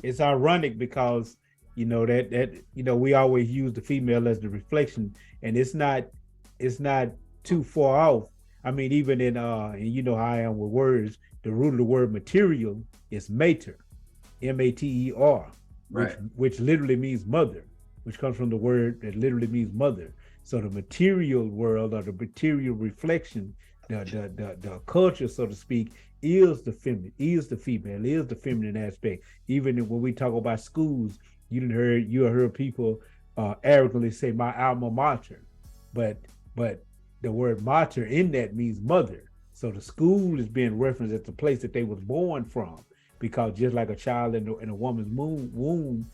It's ironic because, you know, that you know, we always use the female as the reflection, and it's not too far off. I mean, even in and you know how I am with words, the root of the word material is mater, M-A-T-E-R, which literally means mother, which comes from the word that literally means mother. So the material world, or the material reflection, the culture, so to speak, is the feminine, is the female, is the feminine aspect. Even when we talk about schools, you heard people arrogantly say my alma mater, but the word mater in that means mother. So the school is being referenced as the place that they was born from, because just like a child in a woman's womb,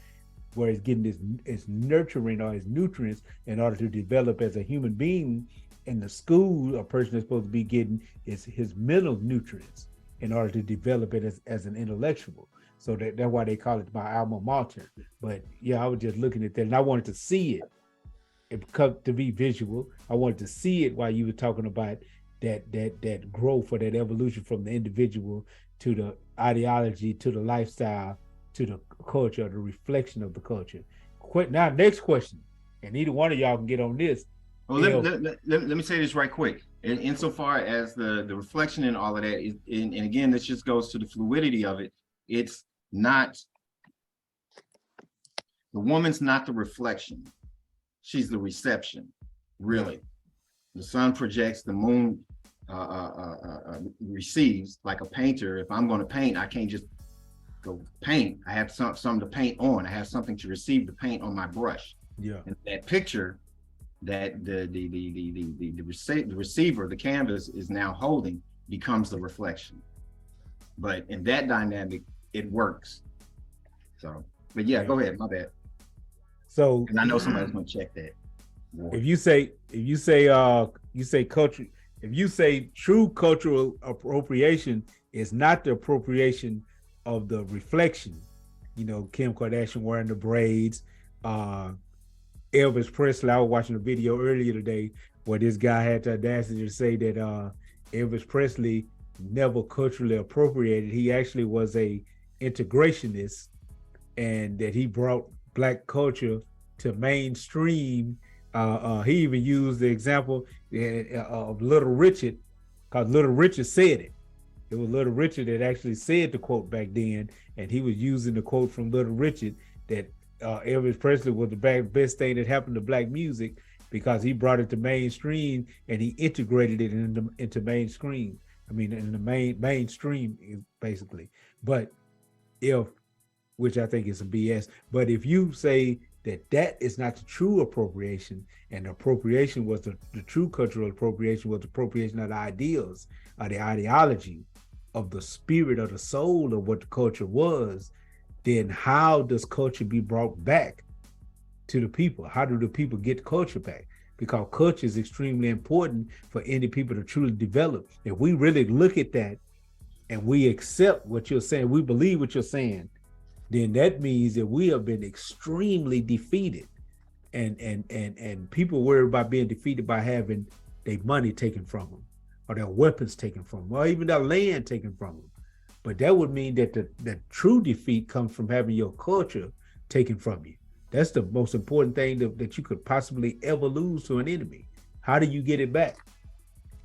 where it's getting its nurturing or its nutrients in order to develop as a human being, in the school, a person is supposed to be getting his mental nutrients in order to develop it as an intellectual. So that's why they call it my alma mater. But yeah, I was just looking at that, and I wanted to see it. It come to be visual. I wanted to see it while you were talking about that growth or that evolution from the individual to the ideology, to the lifestyle, to the culture, the reflection of the culture. Now, next question, and either one of y'all can get on this. Well, let me say this right quick. Insofar as the reflection and all of that, and again, this just goes to the fluidity of it. It's not, the woman's not the reflection. She's the reception, really. The sun projects, the moon receives. Like a painter, if I'm going to paint, I can't just go paint. I have something to paint on. I have something to receive the paint on my brush. Yeah. And that picture that the receiver, the canvas is now holding, becomes the reflection. But in that dynamic, it works. So, but yeah, go ahead. My bad. So, and I know somebody's going to check that. If you say true cultural appropriation is not the appropriation of the reflection, you know, Kim Kardashian wearing the braids, Elvis Presley. I was watching a video earlier today where this guy had the audacity to say that Elvis Presley never culturally appropriated. He actually was a integrationist, and that he brought Black culture to mainstream. He even used the example of Little Richard, because Little Richard said it. It was Little Richard that actually said the quote back then, and he was using the quote from Little Richard that Elvis Presley was the best thing that happened to Black music, because he brought it to mainstream and he integrated it into mainstream. I mean, in the mainstream, basically. But which I think is some BS, but if you say that is not the true appropriation, and the appropriation was the true cultural appropriation was the appropriation of the ideals, or the ideology, of the spirit or the soul of what the culture was, then how does culture be brought back to the people? How do the people get culture back? Because culture is extremely important for any people to truly develop. If we really look at that and we accept what you're saying, we believe what you're saying, then that means that we have been extremely defeated. And people worry about being defeated by having their money taken from them, or their weapons taken from them, or even their land taken from them. But that would mean that the true defeat comes from having your culture taken from you. That's the most important thing that you could possibly ever lose to an enemy. How do you get it back?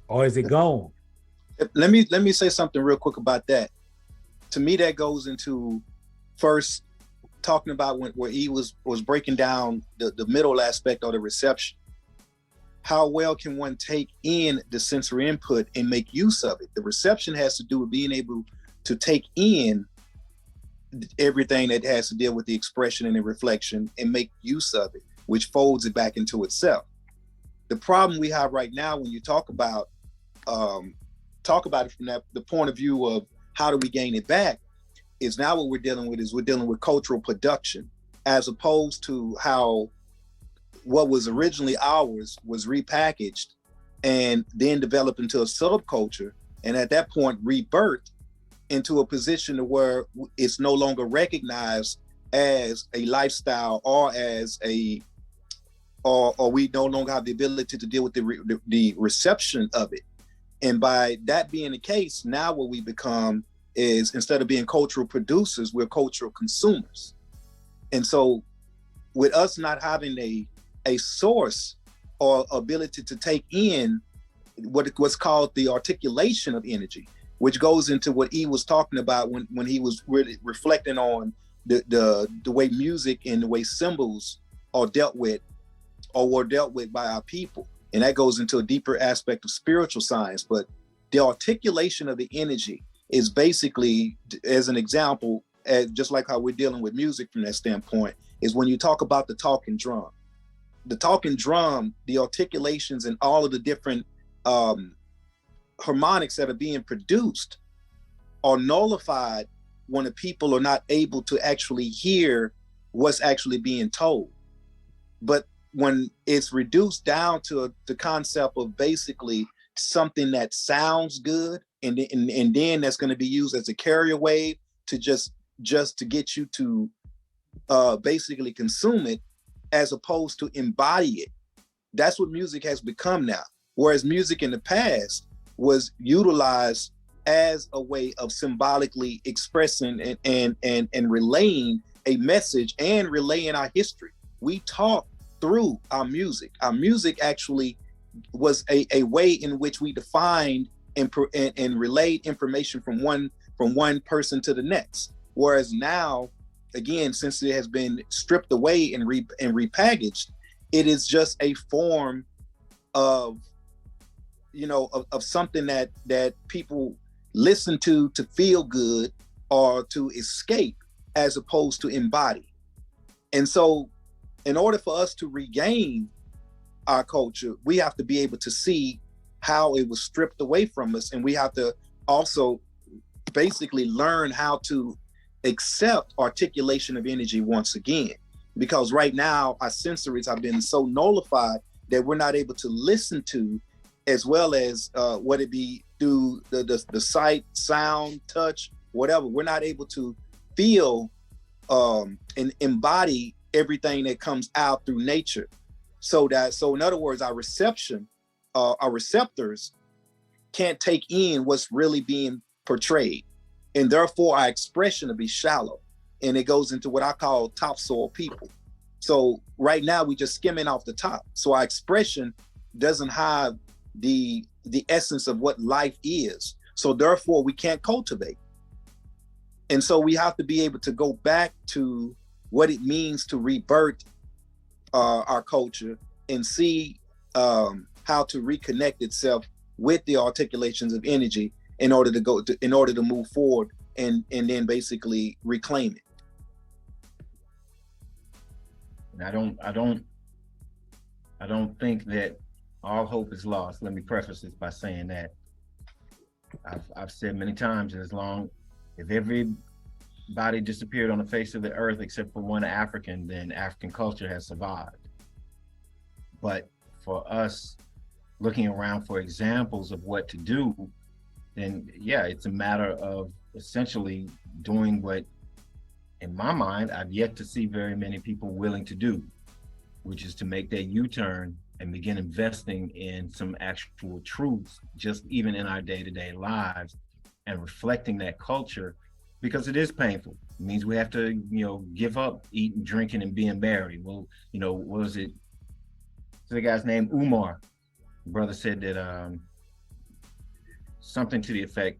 Or is it gone? Let me say something real quick about that. To me, that goes into first talking about where E was breaking down the middle aspect or the reception. How well can one take in the sensory input and make use of it? The reception has to do with being able to take in everything that has to deal with the expression and the reflection and make use of it, which folds it back into itself. The problem we have right now when you talk about it from the point of view of how do we gain it back, is now what we're dealing with cultural production, as opposed to how what was originally ours was repackaged and then developed into a subculture, and at that point rebirthed into a position where it's no longer recognized as a lifestyle or as or we no longer have the ability to deal with the reception of it. And by that being the case, now what we become is, instead of being cultural producers, we're cultural consumers. And so with us not having a source or ability to take in what's called the articulation of energy, which goes into what E was talking about when he was really reflecting on the way music and the way symbols are dealt with or were dealt with by our people. And that goes into a deeper aspect of spiritual science. But the articulation of the energy is basically, as an example, just like how we're dealing with music from that standpoint, is when you talk about the talking drum. The talking drum, the articulations and all of the different harmonics that are being produced are nullified when the people are not able to actually hear what's actually being told. But when it's reduced down to the concept of basically something that sounds good, and then that's going to be used as a carrier wave to just to get you to basically consume it, as opposed to embody it. That's what music has become now. Whereas music in the past was utilized as a way of symbolically expressing and relaying a message and relaying our history. We talk through our music. Our music actually was a way in which we defined and relayed information from one person to the next. Whereas now, again, since it has been stripped away and repackaged, it is just a form of, of something that people listen to feel good or to escape, as opposed to embody. And so in order for us to regain our culture, we have to be able to see how it was stripped away from us. And we have to also basically learn how to accept articulation of energy once again. Because right now our sensories have been so nullified that we're not able to listen to, as well as what it be through the sight, sound, touch, whatever. We're not able to feel and embody everything that comes out through nature. So in other words, our receptors can't take in what's really being portrayed. And therefore our expression will be shallow. And it goes into what I call topsoil people. So right now we're just skimming off the top. So our expression doesn't have the essence of what life is. So therefore we can't cultivate. And so we have to be able to go back to what it means to rebirth our culture and see how to reconnect itself with the articulations of energy in order to move forward and then basically reclaim it. And I don't think that all hope is lost. Let me preface this by saying that I've said many times, if everybody disappeared on the face of the earth except for one African, then African culture has survived. But for us looking around for examples of what to do, then yeah, it's a matter of essentially doing what, in my mind, I've yet to see very many people willing to do, which is to make that U-turn and begin investing in some actual truths, just even in our day-to-day lives, and reflecting that culture, because it is painful. It means we have to, give up eating, drinking, and being married. Well, what was it? The guy's name Umar. The brother said that something to the effect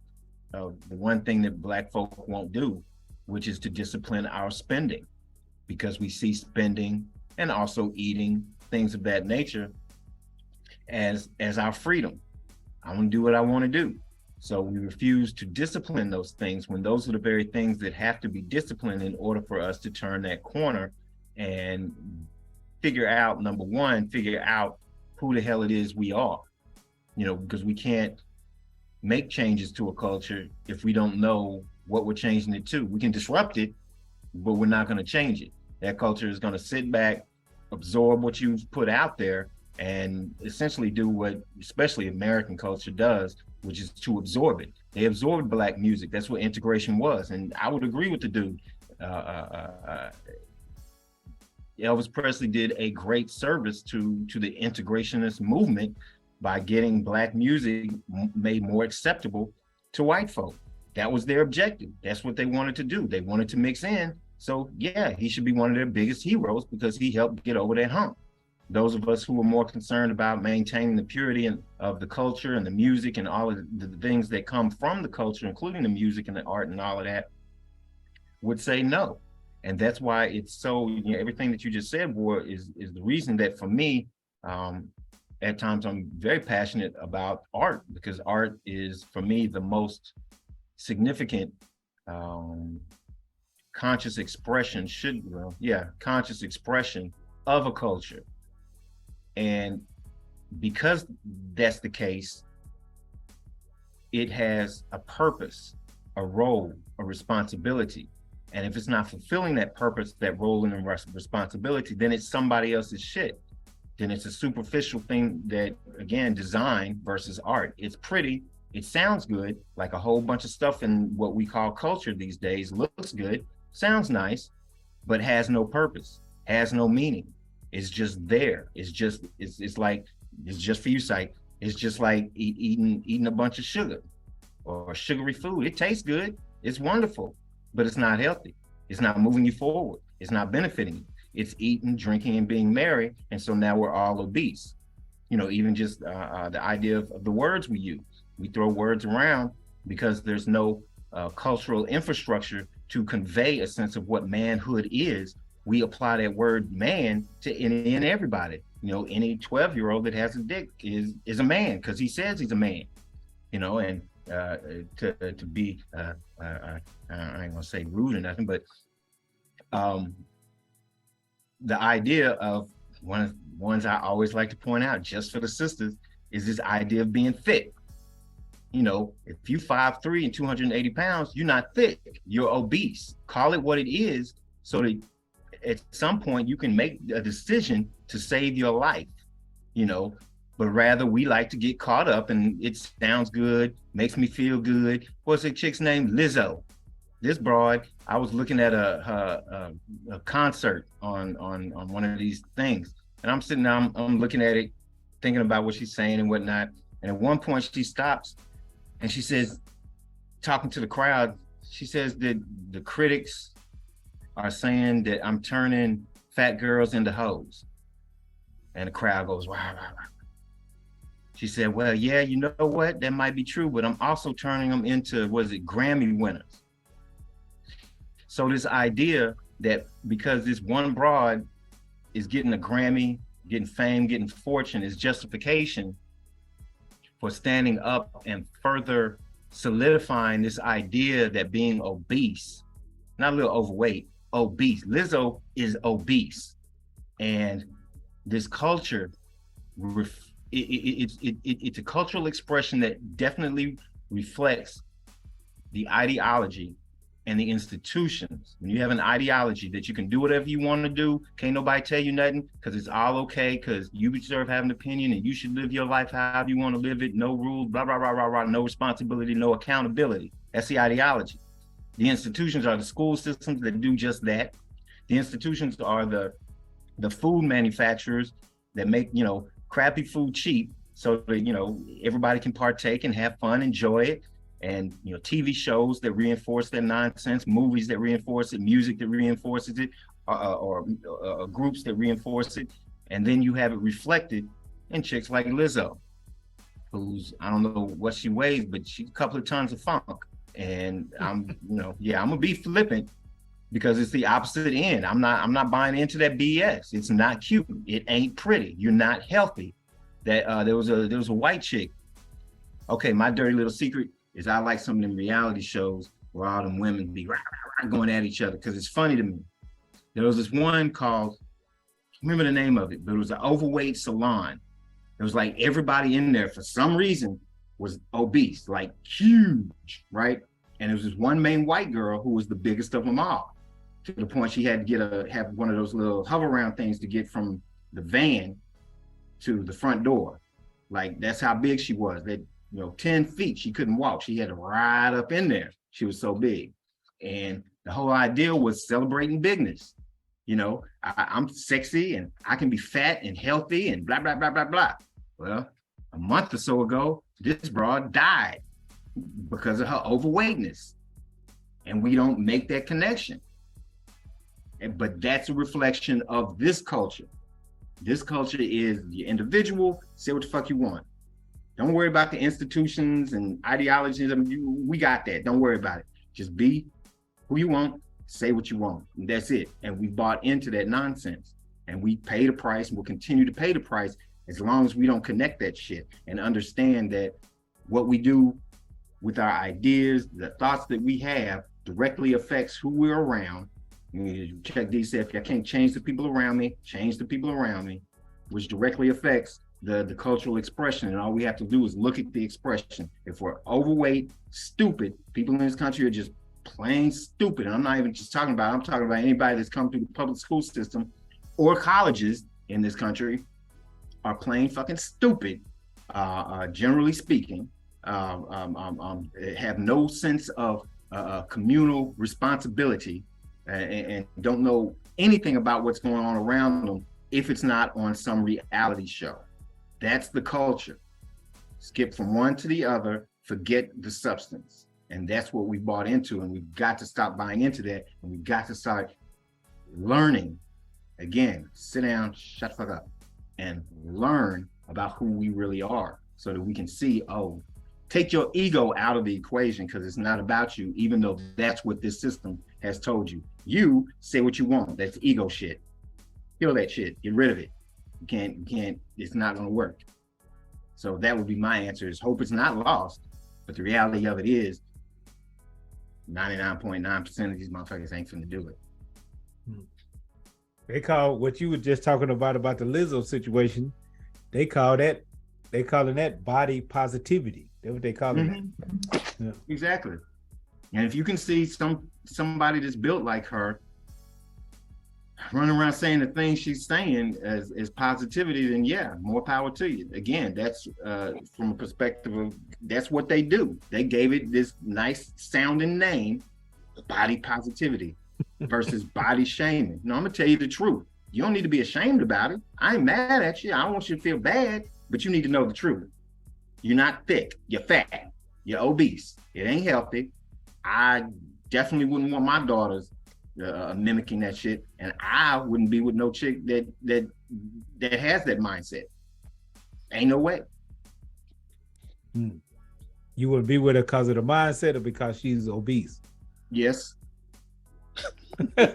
of the one thing that Black folk won't do, which is to discipline our spending, because we see spending and also eating, things of that nature, as our freedom. I want to do what I want to do. So we refuse to discipline those things when those are the very things that have to be disciplined in order for us to turn that corner and figure out who the hell it is we are. Because we can't make changes to a culture if we don't know what we're changing it to. We can disrupt it, but we're not going to change it. That culture is going to sit back, absorb what you've put out there, and essentially do what especially American culture does, which is to absorb it. They absorbed Black music. That's what integration was. And I would agree with the dude. Elvis Presley did a great service to the integrationist movement by getting Black music made more acceptable to white folk. That was their objective. That's what they wanted to do. They wanted to mix in. So yeah, he should be one of their biggest heroes because he helped get over that hump. those of us who are more concerned about maintaining the purity of the culture and the music and all of the things that come from the culture, including the music and the art and all of that, would say no. And that's why it's so, you know, everything that you just said, boy, is the reason that for me, at times I'm very passionate about art, because art is, for me, the most significant conscious expression conscious expression of a culture. And because that's the case, it has a purpose, a role, a responsibility. And if it's not fulfilling that purpose, that role and responsibility, then it's somebody else's shit. Then it's a superficial thing that, again, design versus art. It's pretty, it sounds good, like a whole bunch of stuff in what we call culture these days looks good, sounds nice, but has no purpose, has no meaning. It's just there. It's just for you, Sight. It's just like eating a bunch of sugar or sugary food. It tastes good. It's wonderful, but it's not healthy. It's not moving you forward. It's not benefiting you. It's eating, drinking, and being merry. And so now we're all obese. You know, even just the idea of the words we use. We throw words around because there's no cultural infrastructure to convey a sense of what manhood is. We apply that word man to any and everybody. You know, any 12-year-old that has a dick is a man because he says he's a man. You know, and to be I ain't gonna say rude or nothing, but the idea of one of the ones I always like to point out, just for the sisters, is this idea of being thick. You know, if you 5'3" and 280 pounds, you're not thick, you're obese. Call it what it is, so that at some point you can make a decision to save your life, you know. But rather we like to get caught up, and it sounds good, makes me feel good. What's the chick's name? Lizzo. This broad, I was looking at a concert on one of these things, and I'm sitting there, I'm looking at it, thinking about what she's saying and whatnot. And at one point she stops and she says, talking to the crowd, she says that the critics are saying that I'm turning fat girls into hoes. And the crowd goes, wow, wow, wow. She said, well, yeah, you know what? That might be true, but I'm also turning them into, Grammy winners. So this idea that because this one broad is getting a Grammy, getting fame, getting fortune, is justification for standing up and further solidifying this idea that being obese, not a little overweight, obese. Lizzo is obese. And this culture, it's a cultural expression that definitely reflects the ideology and the institutions. When you have an ideology that you can do whatever you want to do, can't nobody tell you nothing, because it's all okay, because you deserve to have an opinion and you should live your life however you want to live it, no rules, blah, blah, blah, blah, blah, no responsibility, no accountability. That's the ideology. The institutions are the school systems that do just that. The institutions are the food manufacturers that make, you know, crappy food cheap so that, you know, everybody can partake and have fun, enjoy it. And, you know, TV shows that reinforce that nonsense, movies that reinforce it, music that reinforces it, or groups that reinforce it. And then you have it reflected in chicks like Lizzo, who's, I don't know what she weighs, but she's a couple of tons of funk. And I'm, you know, yeah, I'm gonna be flippant because it's the opposite end. I'm not buying into that BS. It's not cute. It ain't pretty. You're not healthy. That there was a white chick. Okay, my dirty little secret is I like some of them reality shows where all them women be going at each other because it's funny to me. There was this one called, I remember the name of it, but it was an overweight salon. It was like everybody in there for some reason was obese, like huge, right? And there was this one main white girl who was the biggest of them all, to the point she had to have one of those little hover around things to get from the van to the front door. Like that's how big she was. That, you know, 10 feet, she couldn't walk. She had to ride up in there. She was so big. And the whole idea was celebrating bigness. You know, I'm sexy and I can be fat and healthy and blah, blah, blah, blah, blah. Well, a month or so ago, this broad died because of her overweightness. And we don't make that connection. But that's a reflection of this culture. This culture is the individual, say what the fuck you want. Don't worry about the institutions and ideologies. I mean, we got that. Don't worry about it. Just be who you want, say what you want, and that's it. And we bought into that nonsense, and we pay the price, and we'll continue to pay the price as long as we don't connect that shit and understand that what we do with our ideas, the thoughts that we have, directly affects who we're around. Chuck D said, if I can't change the people around me, change the people around me, which directly affects the cultural expression. And all we have to do is look at the expression. If we're overweight, stupid, people in this country are just plain stupid. And I'm not even just talking about, I'm talking about anybody that's come through the public school system or colleges in this country are plain fucking stupid, generally speaking, have no sense of communal responsibility and don't know anything about what's going on around them if it's not on some reality show. That's the culture. Skip from one to the other, forget the substance. And that's what we bought into, and we've got to stop buying into that, and we've got to start learning. Again, sit down, shut the fuck up, and learn about who we really are so that we can see, oh, take your ego out of the equation because it's not about you, even though that's what this system has told you. You say what you want. That's ego shit. Kill that shit. Get rid of it. You can't, it's not gonna work. So that would be my answer, is hope it's not lost, but the reality of it is 99.9% of these motherfuckers ain't finna do it. They call what you were just talking about the Lizzo situation, they calling that body positivity. That's what they call it. Yeah. Exactly. And if you can see somebody that's built like her running around saying the things she's saying as positivity, then yeah, more power to you. Again, that's from a perspective of, that's what they do. They gave it this nice sounding name, body positivity versus body shaming. No, I'm gonna tell you the truth. You don't need to be ashamed about it. I ain't mad at you. I don't want you to feel bad, but you need to know the truth. You're not thick, you're fat, you're obese. It ain't healthy. I definitely wouldn't want my daughters mimicking that shit, and I wouldn't be with no chick that has that mindset. Ain't no way. You would be with her because of the mindset or because she's obese? Yes. It's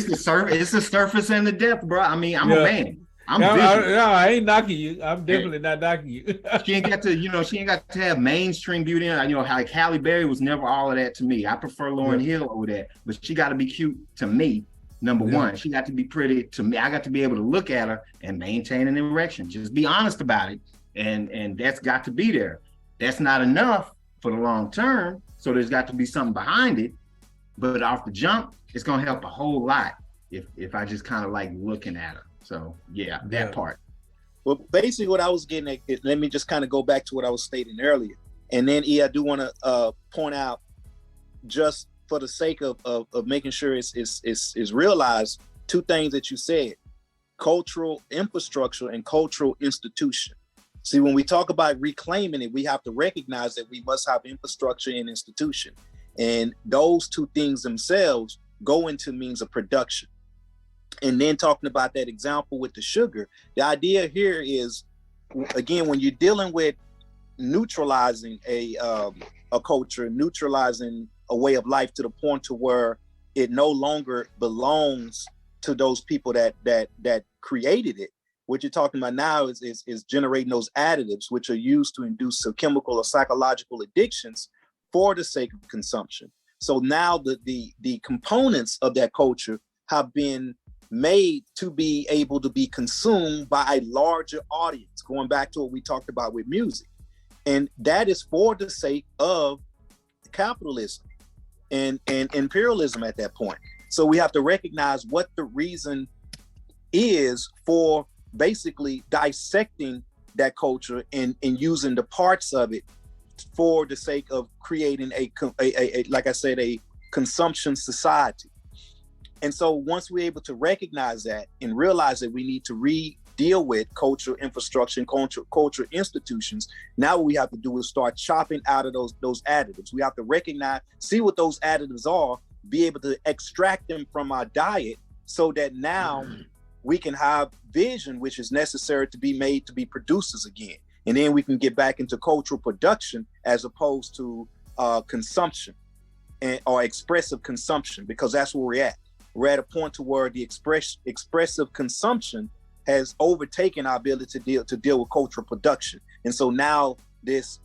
the surface and the depth, bro. I mean, I'm a man. I ain't knocking you. I'm definitely not knocking you. She ain't got to have mainstream beauty. Like Halle Berry was never all of that to me. I prefer Lauryn Hill over that, but she got to be cute to me. Number one, she got to be pretty to me. I got to be able to look at her and maintain an erection. Just be honest about it, and that's got to be there. That's not enough for the long term, so there's got to be something behind it. But off the jump, it's gonna help a whole lot if I just kind of like looking at her. So yeah, that part. Well, basically what I was getting at, let me just kind of go back to what I was stating earlier. And then I do want to point out, just for the sake of making sure it's realized, two things that you said: cultural infrastructure and cultural institution. See, when we talk about reclaiming it, we have to recognize that we must have infrastructure and institution. And those two things themselves go into means of production. And then talking about that example with the sugar, the idea here is, again, when you're dealing with neutralizing a culture, neutralizing a way of life to the point to where it no longer belongs to those people that created it. What you're talking about now is generating those additives, which are used to induce chemical or psychological addictions for the sake of consumption. So now the components of that culture have been made to be able to be consumed by a larger audience, going back to what we talked about with music. And that is for the sake of capitalism and imperialism at that point. So we have to recognize what the reason is for basically dissecting that culture and using the parts of it for the sake of creating a like I said, a consumption society. And so once we're able to recognize that and realize that we need to deal with cultural infrastructure and cultural institutions, now what we have to do is start chopping out of those additives. We have to recognize, see what those additives are, be able to extract them from our diet so that now we can have vision, which is necessary to be made to be producers again. And then we can get back into cultural production as opposed to consumption or expressive consumption, because that's where we're at. We're at a point to where the expressive consumption has overtaken our ability to deal with cultural production. And so now this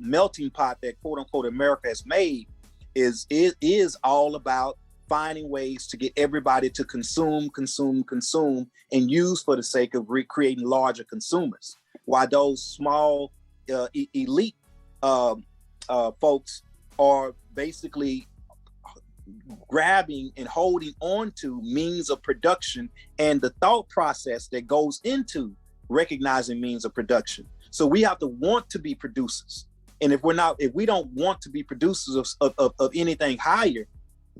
melting pot that quote unquote America has made is all about finding ways to get everybody to consume, and use for the sake of creating larger consumers. While those small elite folks are basically grabbing and holding on to means of production and the thought process that goes into recognizing means of production. So we have to want to be producers. And if we don't want to be producers of anything higher,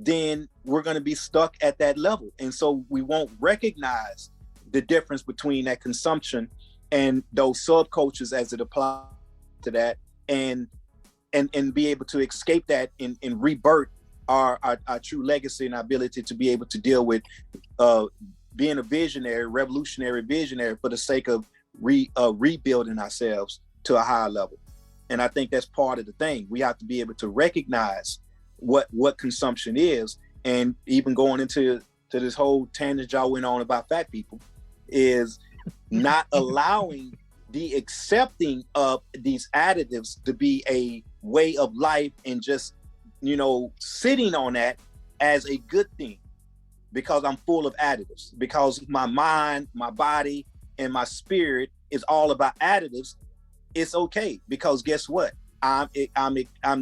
then we're going to be stuck at that level. And so we won't recognize the difference between that consumption and those subcultures as it applies to that, and be able to escape that and rebirth our true legacy and our ability to be able to deal with being a visionary, revolutionary visionary for the sake of rebuilding ourselves to a higher level. And I think that's part of the thing. We have to be able to recognize what consumption is, and even going into this whole tangent y'all went on about fat people, is not allowing the accepting of these additives to be a way of life, and just, sitting on that as a good thing because I'm full of additives, because my mind, my body, and my spirit is all about additives. It's okay, because guess what? I'm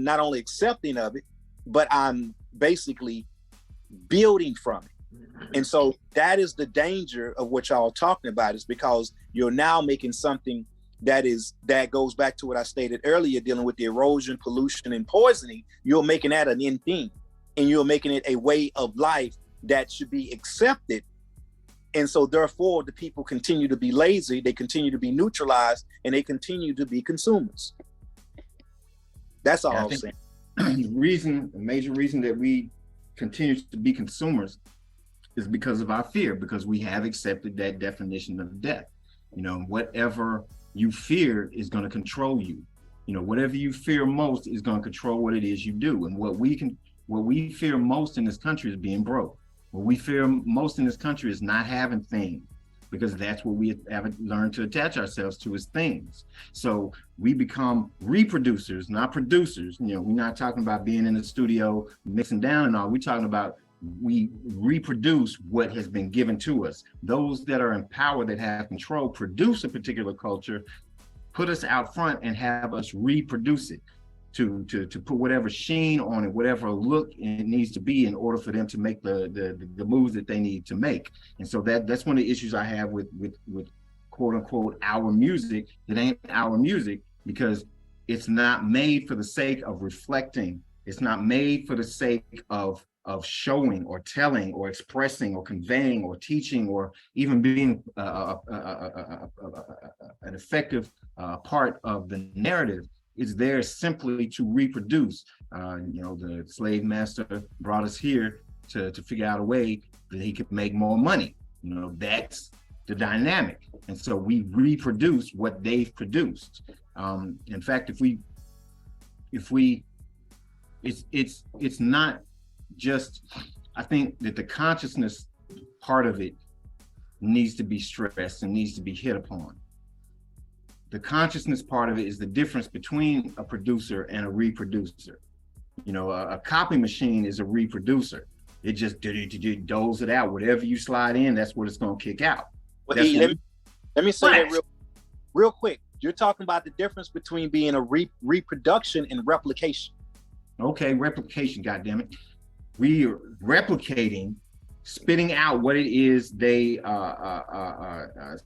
not only accepting of it, but I'm basically building from it. And so that is the danger of what y'all are talking about, is because you're now making something that goes back to what I stated earlier, dealing with the erosion, pollution, and poisoning. You're making that an end thing, and you're making it a way of life that should be accepted. And so therefore the people continue to be lazy, they continue to be neutralized, and they continue to be consumers. That's all I'm saying. The major reason that we continue to be consumers is because of our fear, because we have accepted that definition of death. Whatever you fear is going to control you. Whatever you fear most is going to control what it is you do. And what we fear most in this country is being broke. What we fear most in this country is not having things, because that's what we have learned to attach ourselves to, as things. So we become reproducers, not producers. We're not talking about being in the studio mixing down and all. We're talking about we reproduce what has been given to us. Those that are in power, that have control, produce a particular culture, put us out front, and have us reproduce it to put whatever sheen on it, whatever look it needs to be in order for them to make the moves that they need to make. And so that's one of the issues I have with quote unquote our music. It ain't our music, because it's not made for the sake of reflecting. It's not made for the sake of showing or telling or expressing or conveying or teaching or even being an effective part of the narrative. It's there simply to reproduce. The slave master brought us here to figure out a way that he could make more money. That's the dynamic. And so we reproduce what they've produced. In fact, it's not just, I think that the consciousness part of it needs to be stressed and needs to be hit upon. The consciousness part of it is the difference between a producer and a reproducer. A copy machine is a reproducer. It just doles it out. Whatever you slide in, that's what it's going to kick out. Well, let me say that real quick. You're talking about the difference between being a reproduction and replication. Okay, replication, goddammit. We are replicating, spitting out what it is they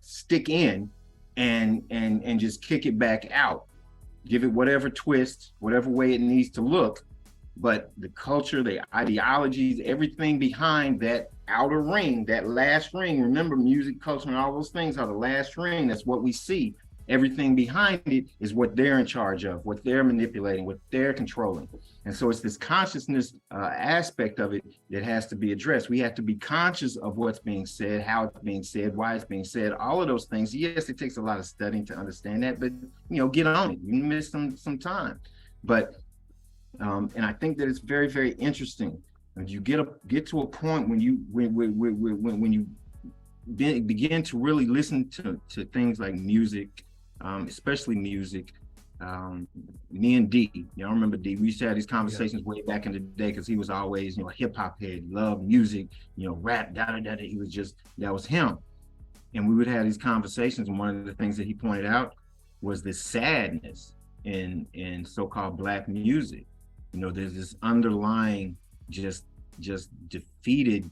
stick in, and just kick it back out. Give it whatever twist, whatever way it needs to look. But the culture, the ideologies, everything behind that outer ring, that last ring, remember, music, culture, and all those things are the last ring. That's what we see. everything behind it is what they're in charge of, what they're manipulating, what they're controlling. And so it's this consciousness aspect of it that has to be addressed. We have to be conscious of what's being said, how it's being said, why it's being said, all of those things. Yes, it takes a lot of studying to understand that, but get on it. You miss some time. But and I think that it's very, very interesting. When you get to a point when you begin to really listen to things like music, especially music. Me and D, I remember D, we used to have these conversations way back in the day because he was always, a hip hop head, loved music, rap, he was just, that was him. And we would have these conversations, and one of the things that he pointed out was this sadness in so-called Black music. There's this underlying just defeated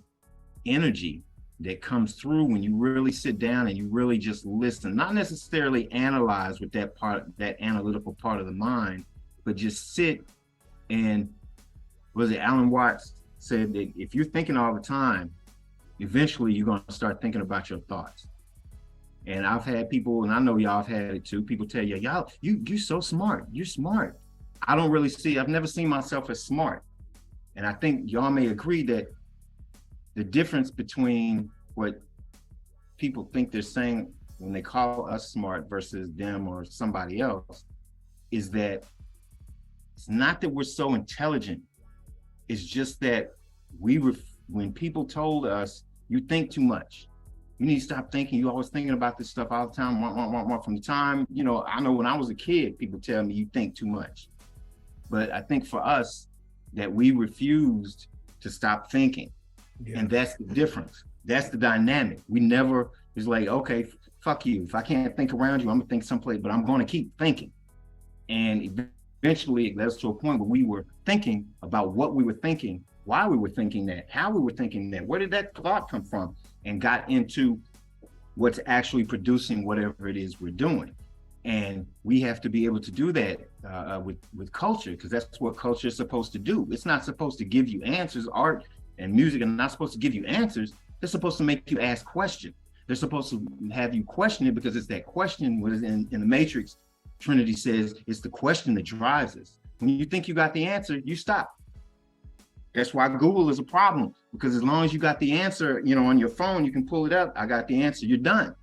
energy that comes through when you really sit down and you really just listen, not necessarily analyze with that analytical part of the mind, but just sit. And was it Alan Watts said that if you're thinking all the time, eventually you're going to start thinking about your thoughts. And I've had people, and I know y'all have had it too, people tell you, you're so smart, you're smart. I've never seen myself as smart. And I think y'all may agree that the difference between what people think they're saying when they call us smart versus them or somebody else is that it's not that we're so intelligent. It's just that when people told us, you think too much, you need to stop thinking, you're always thinking about this stuff all the time. From the time, I know when I was a kid, people tell me you think too much. But I think for us, that we refused to stop thinking. Yeah. And that's the difference. That's the dynamic. We never, it's like, okay, fuck you. If I can't think around you, I'm gonna think someplace, but I'm gonna keep thinking. And eventually it led us to a point where we were thinking about what we were thinking, why we were thinking that, how we were thinking that, where did that thought come from, and got into what's actually producing whatever it is we're doing. And we have to be able to do that with culture, because that's what culture is supposed to do. It's not supposed to give you answers. Art and music are not supposed to give you answers. They're supposed to make you ask questions. They're supposed to have you question it, because it's that question. What is in the Matrix, Trinity says, it's the question that drives us. When you think you got the answer, you stop. That's why Google is a problem, because as long as you got the answer, on your phone, you can pull it up. I got the answer, you're done.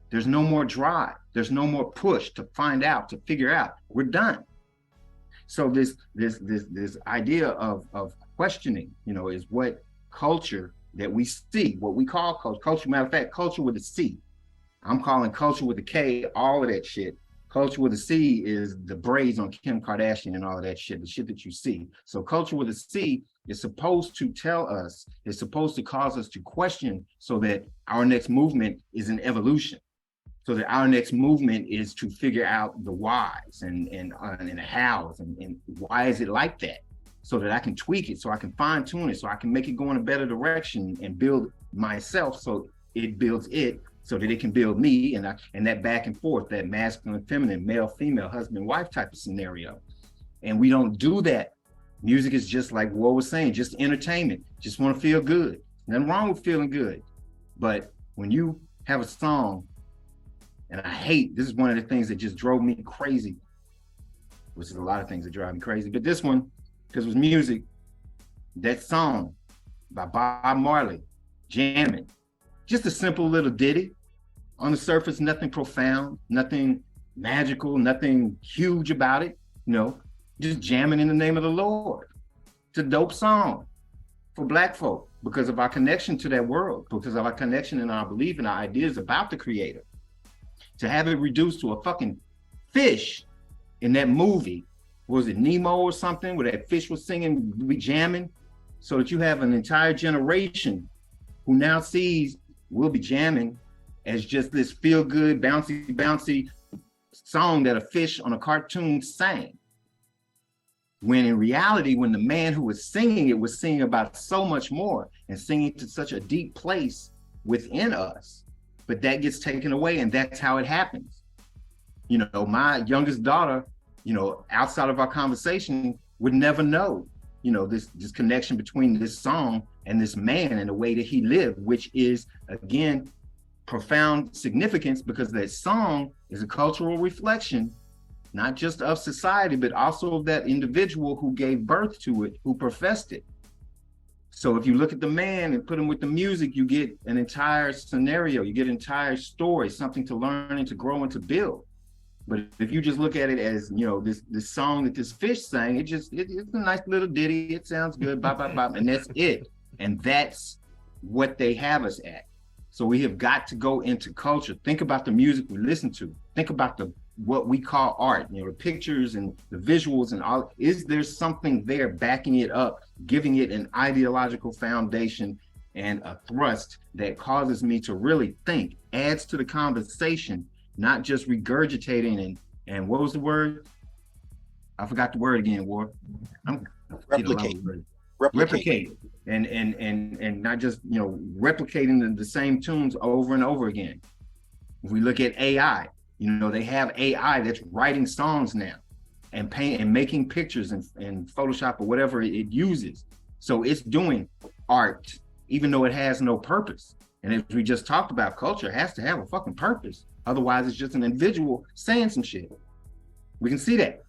There's no more drive. There's no more push to find out, to figure out. We're done. So this idea of questioning, is what culture that we see, what we call culture. Matter of fact, culture with a C. I'm calling culture with a K, all of that shit. Culture with a C is the braids on Kim Kardashian and all of that shit, the shit that you see. So culture with a C is supposed to tell us, it's supposed to cause us to question, so that our next movement is an evolution. So that our next movement is to figure out the whys and the hows and why is it like that, so that I can tweak it, so I can fine tune it, so I can make it go in a better direction and build myself, so it builds it, so that it can build me, and that back and forth, that masculine, feminine, male, female, husband, wife type of scenario. And we don't do that. Music is just like War was saying, just entertainment, just want to feel good. Nothing wrong with feeling good. But when you have a song, and this is one of the things that just drove me crazy, which is a lot of things that drive me crazy, but this one, because it was music, that song by Bob Marley, Jamming, just a simple little ditty. On the surface, nothing profound, nothing magical, nothing huge about it, just jamming in the name of the Lord. It's a dope song for Black folk because of our connection to that world, because of our connection and our belief and our ideas about the Creator. To have it reduced to a fucking fish in that movie, was it Nemo or something, where that fish was singing, we jamming, so that you have an entire generation who now sees We'll Be Jamming as just this feel-good, bouncy song that a fish on a cartoon sang. When in reality, when the man who was singing it was singing about so much more and singing to such a deep place within us. But that gets taken away, and that's how it happens. My youngest daughter, outside of our conversation, would never know, this connection between this song and this man and the way that he lived, which is, again, profound significance, because that song is a cultural reflection, not just of society, but also of that individual who gave birth to it, who professed it. So if you look at the man and put him with the music, you get an entire scenario, you get an entire story, something to learn and to grow and to build. But if you just look at it as, you know, this song that this fish sang, it's a nice little ditty, it sounds good, bop, bop, bop, and that's it. And that's what they have us at. So we have got to go into culture. Think about the music we listen to. Think about what we call art, you know, the pictures and the visuals and all. Is there something there backing it up, giving it an ideological foundation and a thrust that causes me to really think, adds to the conversation, not just regurgitating and what was the word? I forgot the word again, War. Replicate. And not just, you know, replicating the same tunes over and over again. If we look at AI, you know, they have AI that's writing songs now and making pictures in Photoshop or whatever it uses. So it's doing art, even though it has no purpose. And as we just talked about, culture has to have a fucking purpose. Otherwise, it's just an individual saying some shit. We can see that.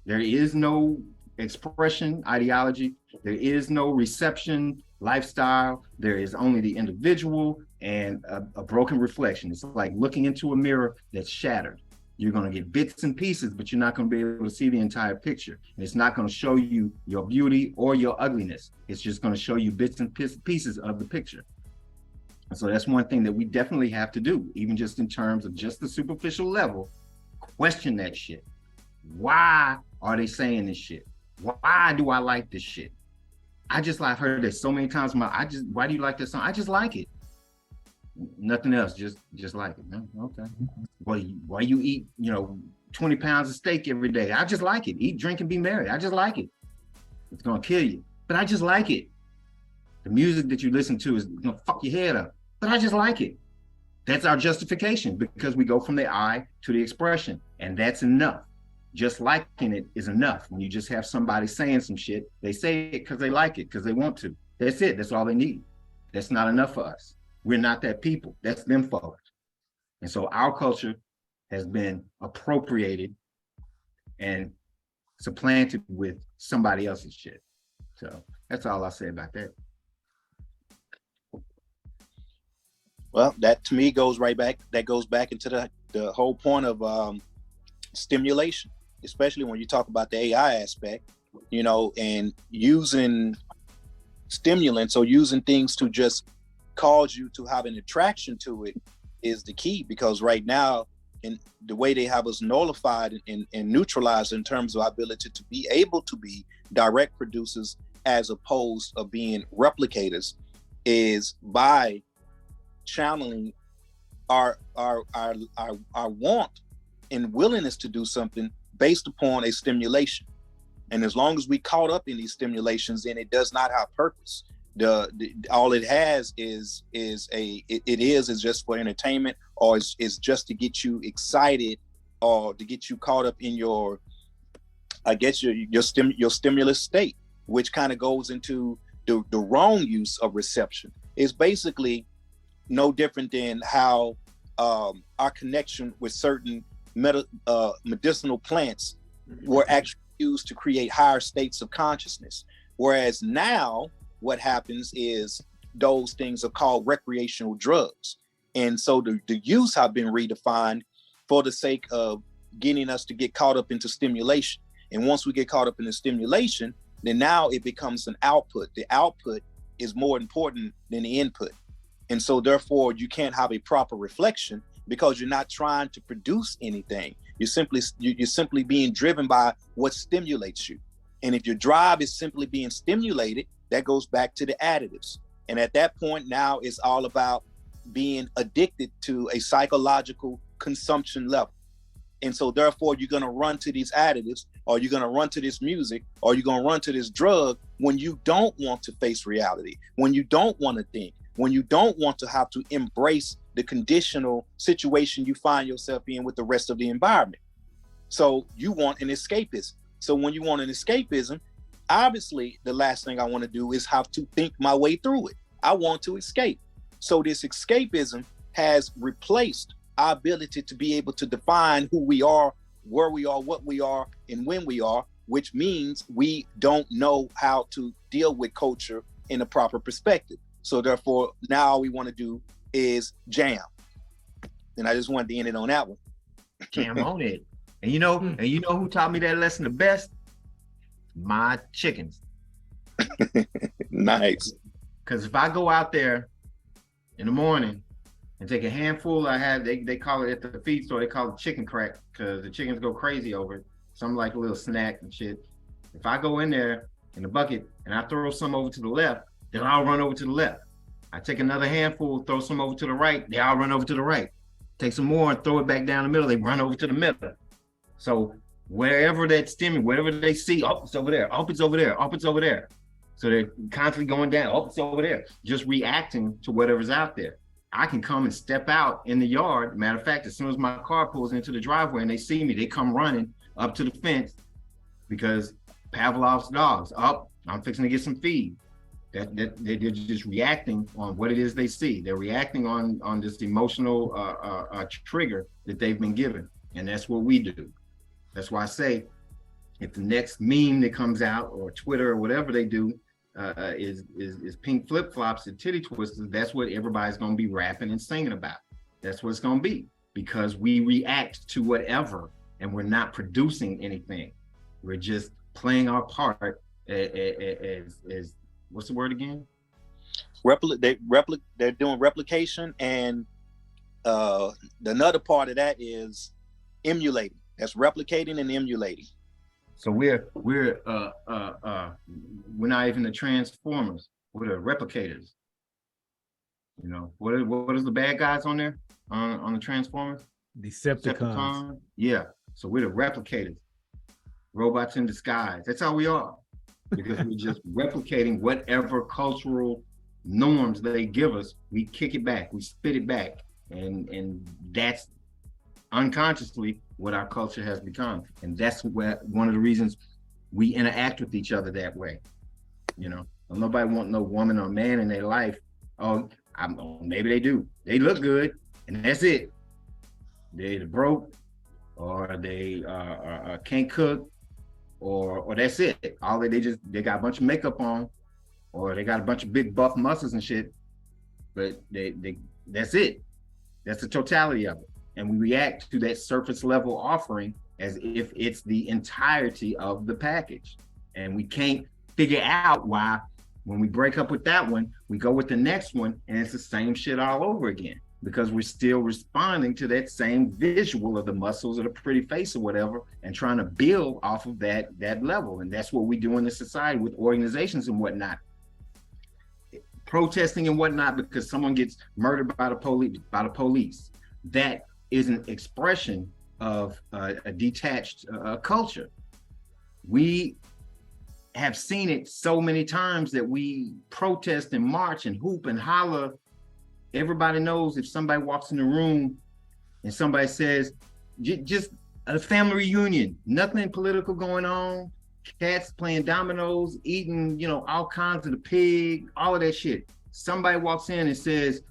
There is no expression, ideology. There is no reception, lifestyle. There is only the individual and a broken reflection. It's like looking into a mirror that's shattered. You're going to get bits and pieces, but you're not going to be able to see the entire picture. And it's not going to show you your beauty or your ugliness. It's just going to show you bits and pieces of the picture. And so that's one thing that we definitely have to do, even just in terms of just the superficial level. Question that shit. Why are they saying this shit? Why do I like this shit? I've heard this so many times. Why do you like this song? I just like it. Nothing else, just like it. Okay. Why you eat, you know, 20 pounds of steak every day? I just like it. Eat, drink, and be merry. I just like it. It's gonna kill you, but I just like it. The music that you listen to is gonna fuck your head up, but I just like it. That's our justification, because we go from the I to the expression, and that's enough. Just liking it is enough. When you just have somebody saying some shit, they say it because they like it, because they want to. That's it. That's all they need. That's not enough for us. We're not that people. That's them folks. And so our culture has been appropriated and supplanted with somebody else's shit. So that's all I'll say about that. Well, that to me goes right back. That goes back into the whole point of stimulation, especially when you talk about the AI aspect, you know, and using stimulants or using things to just cause you to have an attraction to it is the key. Because right now, in the way they have us nullified and neutralized in terms of our ability to be able to be direct producers as opposed to being replicators, is by channeling our want and willingness to do something based upon a stimulation. And as long as we caught up in these stimulations, then it does not have purpose. All it has is just for entertainment, or is just to get you excited, or to get you caught up in your, I guess, your stimulus state, which kind of goes into the wrong use of reception. It's basically no different than how our connection with certain medicinal plants were actually used to create higher states of consciousness. Whereas now, what happens is those things are called recreational drugs. And so the use have been redefined for the sake of getting us to get caught up into stimulation. And once we get caught up in the stimulation, then now it becomes an output. The output is more important than the input. And so therefore you can't have a proper reflection, because you're not trying to produce anything. You're simply being driven by what stimulates you. And if your drive is simply being stimulated, that goes back to the additives. And at that point now, it's all about being addicted to a psychological consumption level. And so therefore you're gonna run to these additives, or you're gonna run to this music, or you're gonna run to this drug when you don't want to face reality, when you don't want to think, when you don't want to have to embrace the conditional situation you find yourself in with the rest of the environment. So you want an escapism. So when you want an escapism, obviously the last thing I want to do is have to think my way through it. I want to escape. So this escapism has replaced our ability to be able to define who we are, where we are, what we are, and when we are, which means we don't know how to deal with culture in a proper perspective. So therefore, now all we want to do is jam. And I just wanted to end it on that one. Jam on it. And you know who taught me that lesson the best? My chickens. Nice. Because if I go out there in the morning and take a handful, they call it at the feed store, they call it chicken crack, because the chickens go crazy over it. Something like a little snack and shit. If I go in there in the bucket and I throw some over to the left, then I'll run over to the left. I take another handful, throw some over to the right, they all run over to the right. Take some more and throw it back down the middle, they run over to the middle. So wherever that stimulus, whatever they see, oh, it's over there, oh, it's over there, oh, it's over there. So they're constantly going down, oh, it's over there, just reacting to whatever's out there. I can come and step out in the yard. Matter of fact, as soon as my car pulls into the driveway and they see me, they come running up to the fence, because Pavlov's dogs, oh, I'm fixing to get some feed. They're just reacting on what it is they see. They're reacting on this emotional trigger that they've been given. And that's what we do. That's why I say, if the next meme that comes out, or Twitter or whatever they do, is pink flip-flops and titty twisters, that's what everybody's gonna be rapping and singing about. That's what it's gonna be, because we react to whatever, and we're not producing anything. We're just playing our part as what's the word again? They're doing replication, and another part of that is emulating. That's replicating and emulating. So we're not even the transformers. We're the replicators. You know, what is the bad guys on there on the Transformers? Decepticons. Yeah. So we're the replicators, robots in disguise. That's how we are, because we're just replicating whatever cultural norms they give us. We kick it back, we spit it back, and that's unconsciously what our culture has become. And that's where one of the reasons we interact with each other that way. You know, nobody want no woman or man in their life. Oh, maybe they do. They look good, and that's it. They're broke, or they can't cook, or that's it. All they got a bunch of makeup on, or they got a bunch of big buff muscles and shit. But that's it. That's the totality of it. And we react to that surface level offering as if it's the entirety of the package. And we can't figure out why, when we break up with that one, we go with the next one and it's the same shit all over again, because we're still responding to that same visual of the muscles or the pretty face or whatever, and trying to build off of that level. And that's what we do in this society with organizations and whatnot. Protesting and whatnot because someone gets murdered by the police. That is an expression of a detached culture. We have seen it so many times that we protest and march and hoop and holler. Everybody knows if somebody walks in the room and somebody says, just a family reunion, nothing political going on, cats playing dominoes, eating, all kinds of the pig, all of that shit. Somebody walks in and says,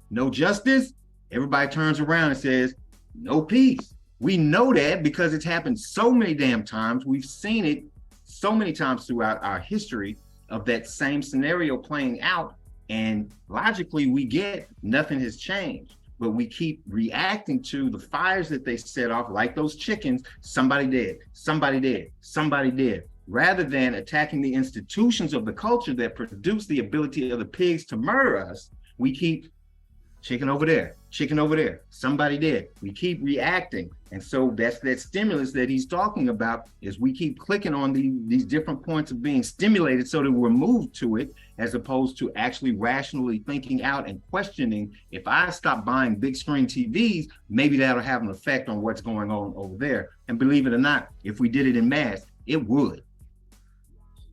no justice. Everybody turns around and says, no peace. We know that because it's happened so many damn times. We've seen it so many times throughout our history of that same scenario playing out. And logically, we get nothing has changed, but we keep reacting to the fires that they set off, like those chickens, somebody dead, somebody dead, somebody dead, rather than attacking the institutions of the culture that produce the ability of the pigs to murder us. We keep chicken over there, somebody dead. We keep reacting. And so that's that stimulus that he's talking about, is we keep clicking on these different points of being stimulated so that we're moved to it, as opposed to actually rationally thinking out and questioning, if I stop buying big screen TVs, maybe that'll have an effect on what's going on over there. And believe it or not, if we did it in mass, it would.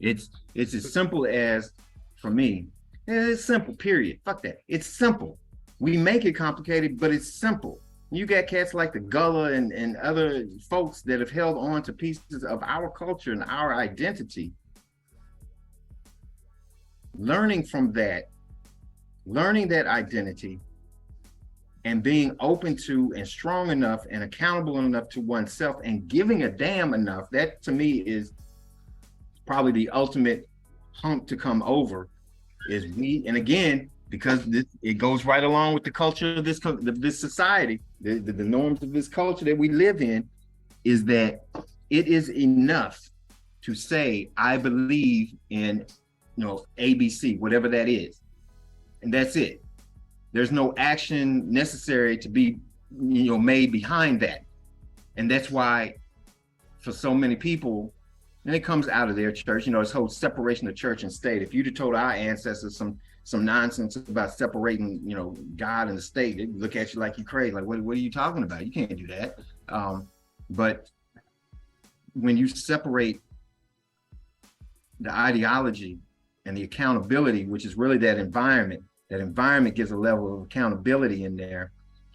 It's as simple as, for me, it's simple, period. Fuck that. It's simple. We make it complicated, but it's simple. You got cats like the Gullah and other folks that have held on to pieces of our culture and our identity. Learning from that, learning that identity, and being open to and strong enough and accountable enough to oneself and giving a damn enough, that to me is probably the ultimate hump to come over. Is we, and again, because it goes right along with the culture of this society, the norms of this culture that we live in, is that it is enough to say, I believe in, ABC, whatever that is. And that's it. There's no action necessary to be, made behind that. And that's why for so many people, and it comes out of their church, this whole separation of church and state. If you'd have told our ancestors some nonsense about separating, God and the state, they'd look at you like you're crazy. Like, what are you talking about? You can't do that. But when you separate the ideology and the accountability, which is really that environment gives a level of accountability in there.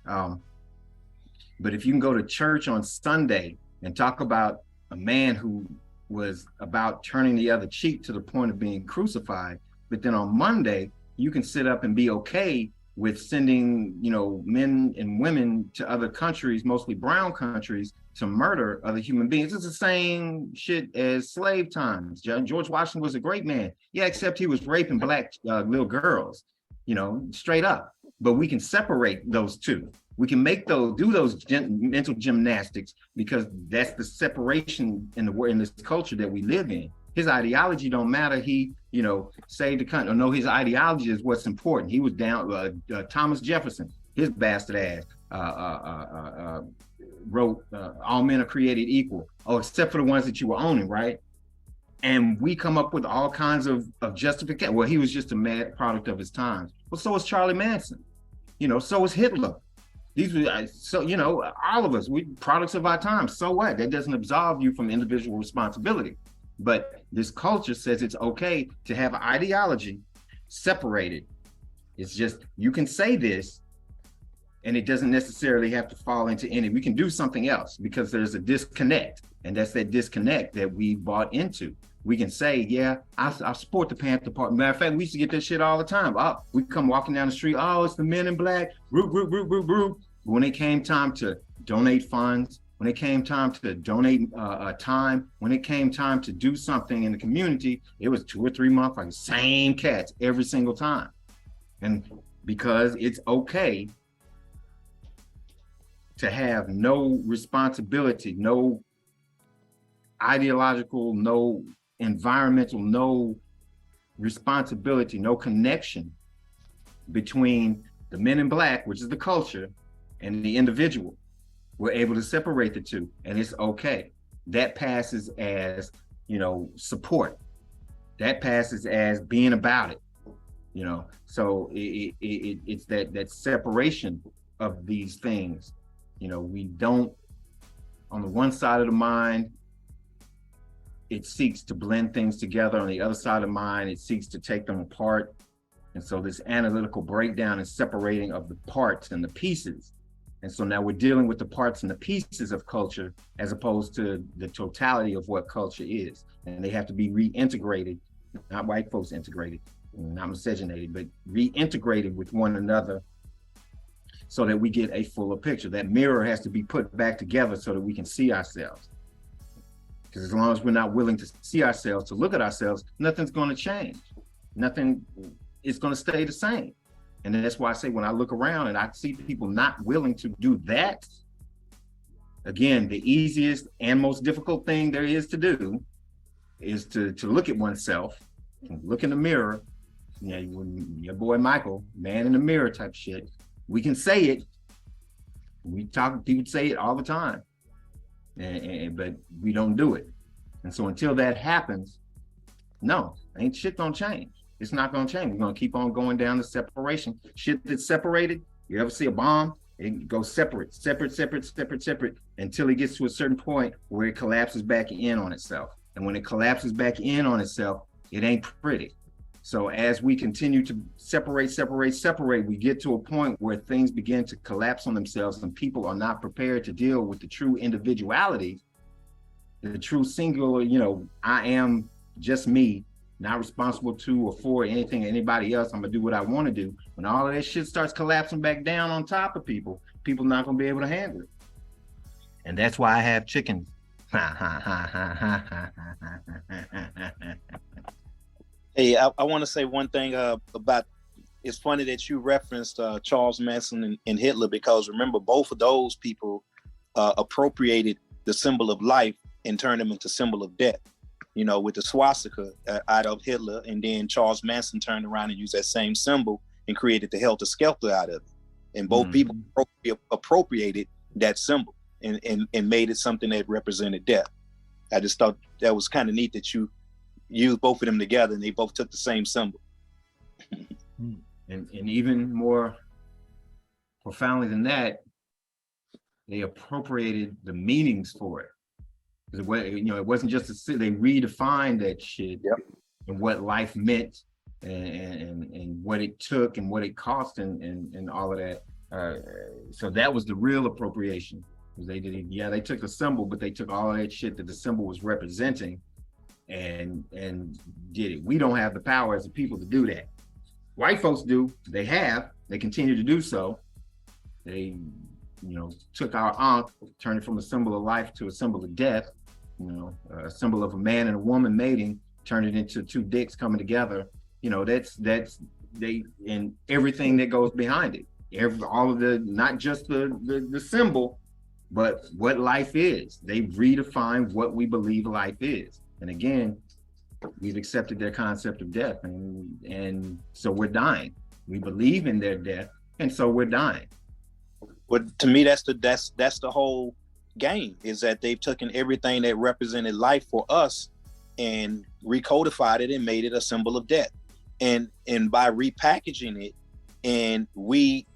But if you can go to church on Sunday and talk about a man who was about turning the other cheek to the point of being crucified, but then on Monday, you can sit up and be okay with sending, men and women to other countries, mostly brown countries, to murder other human beings. It's the same shit as slave times. George Washington was a great man. Yeah, except he was raping black little girls, straight up. But we can separate those two. We can do those mental gymnastics, because that's the separation in this culture that we live in. His ideology don't matter. He, saved the country. No, his ideology is what's important. He was down. Thomas Jefferson, his bastard ass, wrote "All men are created equal." Oh, except for the ones that you were owning, right? And we come up with all kinds of justification. Well, he was just a mad product of his times. Well, so was Charlie Manson. So was Hitler. These were, all of us, we products of our time. So what? That doesn't absolve you from individual responsibility. But this culture says it's okay to have an ideology separated. It's just, you can say this, and it doesn't necessarily have to fall into any. We can do something else, because there's a disconnect, and that's that disconnect that we bought into. We can say, yeah, I support the Panther Party. Matter of fact, we used to get this shit all the time. Oh, we come walking down the street, oh, it's the men in black, root. But when it came time to donate funds, when it came time to donate time, when it came time to do something in the community, it was 2 or 3 months, like the same cats every single time. And because it's okay to have no responsibility, no ideological, no environmental, no responsibility, no connection between the men in black, which is the culture, and the individual. We're able to separate the two, and it's okay. That passes as, support. That passes as being about it, So it's that separation of these things. We don't, on the one side of the mind, it seeks to blend things together. On the other side of the mind, it seeks to take them apart. And so this analytical breakdown and separating of the parts and the pieces. And so now we're dealing with the parts and the pieces of culture, as opposed to the totality of what culture is. And they have to be reintegrated, not white folks integrated, not miscegenated, but reintegrated with one another, so that we get a fuller picture. That mirror has to be put back together so that we can see ourselves. Because as long as we're not willing to see ourselves, to look at ourselves, nothing's going to change. Nothing is going to stay the same. And that's why I say, when I look around and I see people not willing to do that, again, the easiest and most difficult thing there is to do is to look at oneself, look in the mirror. Your boy Michael, man in the mirror type shit. We can say it. People say it all the time, but we don't do it. And so until that happens, no, shit don't change. It's not going to change. We're going to keep on going down the separation. Shit that's separated, you ever see a bomb? It goes separate, until it gets to a certain point where it collapses back in on itself. And when it collapses back in on itself, it ain't pretty. So as we continue to separate, we get to a point where things begin to collapse on themselves, and people are not prepared to deal with the true individuality, the true singular, I am just me, not responsible to or for anything, anybody else. I'm gonna do what I want to do. When all of that shit starts collapsing back down on top of people, people not gonna be able to handle it. And that's why I have chickens. Hey, I want to say one thing about. It's funny that you referenced Charles Manson and Hitler, because remember, both of those people appropriated the symbol of life and turned them into symbol of death. You know, with the swastika out of Hitler, and then Charles Manson turned around and used that same symbol and created the Helter Skelter out of it. And both people appropriated that symbol and made it something that represented death. I just thought that was kind of neat that you used both of them together and they both took the same symbol. And even more profoundly than that, they appropriated the meanings for it. Because it wasn't just they redefined that shit. Yep. And what life meant and what it took and what it cost and all of that. So that was the real appropriation. Because they took the symbol, but they took all of that shit that the symbol was representing and did it. We don't have the power as a people to do that. White folks do. They continue to do so. They, took our ankh, turned it from a symbol of life to a symbol of death. A symbol of a man and a woman mating, turned it into two dicks coming together. That's and everything that goes behind it. All of the, not just the symbol, but what life is. They redefine what we believe life is. And again, we've accepted their concept of death, and so we're dying. We believe in their death, and so we're dying. But to me, that's the whole game, is that they've taken everything that represented life for us and recodified it and made it a symbol of death. And by repackaging it, and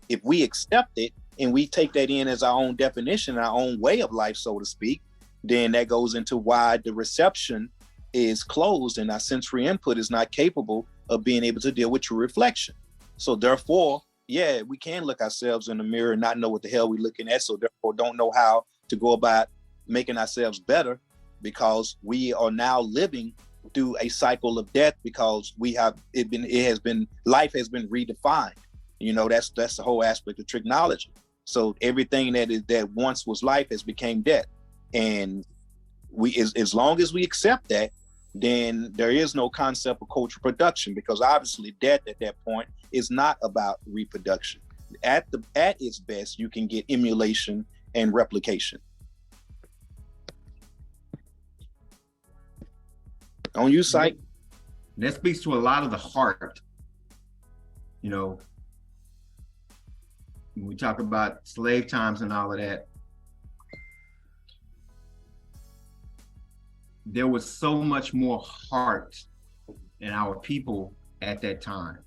if we accept it and we take that in as our own definition, our own way of life, so to speak, then that goes into why the reception is closed and our sensory input is not capable of being able to deal with true reflection. So therefore, yeah, we can look ourselves in the mirror and not know what the hell we're looking at. So therefore don't know how to go about making ourselves better, because we are now living through a cycle of death, because life has been redefined. That's the whole aspect of tricknology. So everything that once was life has became death. And as long as we accept that, then there is no concept of cultural production, because obviously death at that point is not about reproduction. At its best, you can get emulation and replication. On you, Syke. That speaks to a lot of the heart. When we talk about slave times and all of that, there was so much more heart in our people at that time.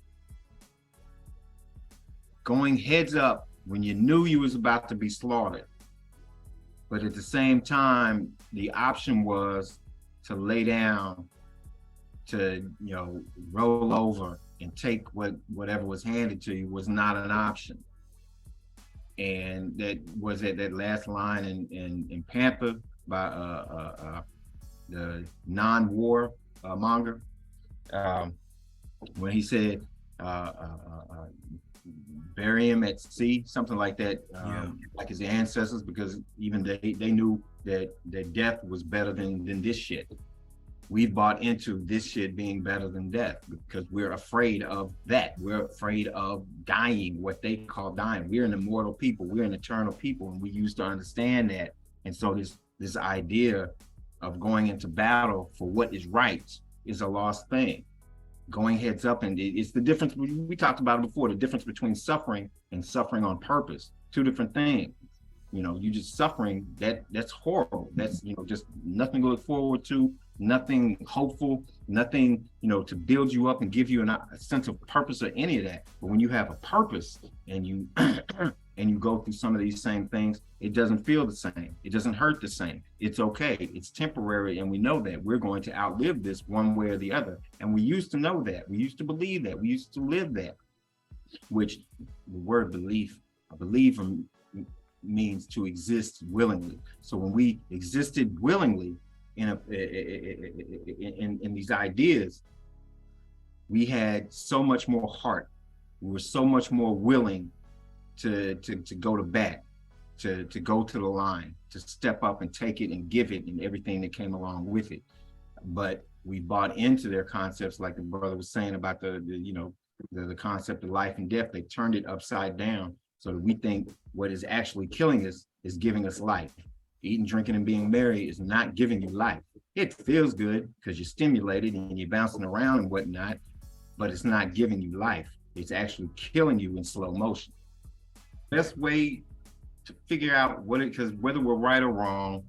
Going heads up when you knew you was about to be slaughtered. But at the same time, the option was to lay down, to roll over and take whatever was handed to you was not an option. And that was that last line in Panther by the non-war monger, when he said bury him at sea, something like that, like his ancestors, because even they knew that death was better than this shit. We've bought into this shit being better than death because we're afraid of that. We're afraid of dying, what they call dying. We're an immortal people. We're an eternal people, and we used to understand that. And so this idea of going into battle for what is right is a lost thing. Going heads up, and it's the difference, we talked about it before, the difference between suffering and suffering on purpose. Two different things. You just suffering, that's horrible. That's, just nothing to look forward to, nothing hopeful, nothing, to build you up and give you a sense of purpose or any of that. But when you have a purpose and you and you go through some of these same things, it doesn't feel the same. It doesn't hurt the same. It's okay. It's temporary. And we know that we're going to outlive this one way or the other. And we used to know that. We used to believe that. We used to live that, which the word belief, I believe means to exist willingly. So when we existed willingly in these ideas, we had so much more heart. We were so much more willing to go to bat, to go to the line, to step up and take it and give it and everything that came along with it. But we bought into their concepts, like the brother was saying about the concept of life and death. They turned it upside down so that we think what is actually killing us is giving us life. Eating, drinking, and being merry is not giving you life. It feels good because you're stimulated and you're bouncing around and whatnot, but it's not giving you life. It's actually killing you in slow motion. Best way to figure out because whether we're right or wrong,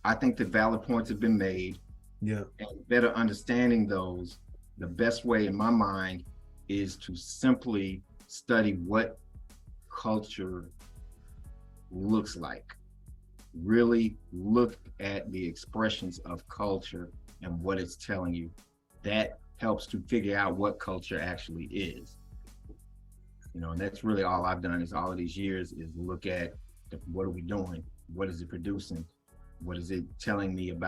I think that valid points have been made. Yeah. And better understanding those, the best way in my mind is to simply study what culture looks like. Really look at the expressions of culture and what it's telling you. That helps to figure out what culture actually is. And that's really all I've done is all of these years is look at what are we doing? What is it producing? What is it telling me and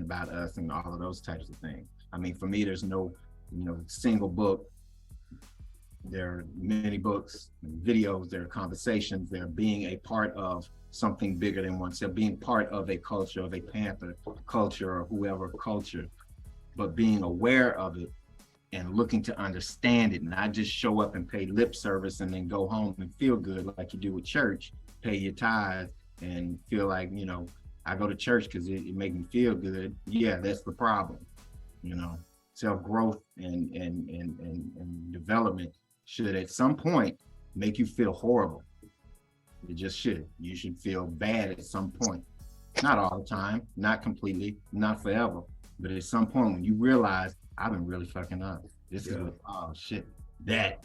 about us and all of those types of things? I mean, for me, there's no, single book. There are many books, videos, there are conversations, there are being a part of something bigger than oneself, being part of a culture, of a Panther culture or whoever culture, but being aware of it and looking to understand it, not just show up and pay lip service and then go home and feel good like you do with church, pay your tithe and feel like, I go to church because it make me feel good. Yeah, that's the problem. Self-growth and development should at some point make you feel horrible. It just should. You should feel bad at some point. Not all the time, not completely, not forever. But at some point when you realize I've been really fucking up. This is oh shit. That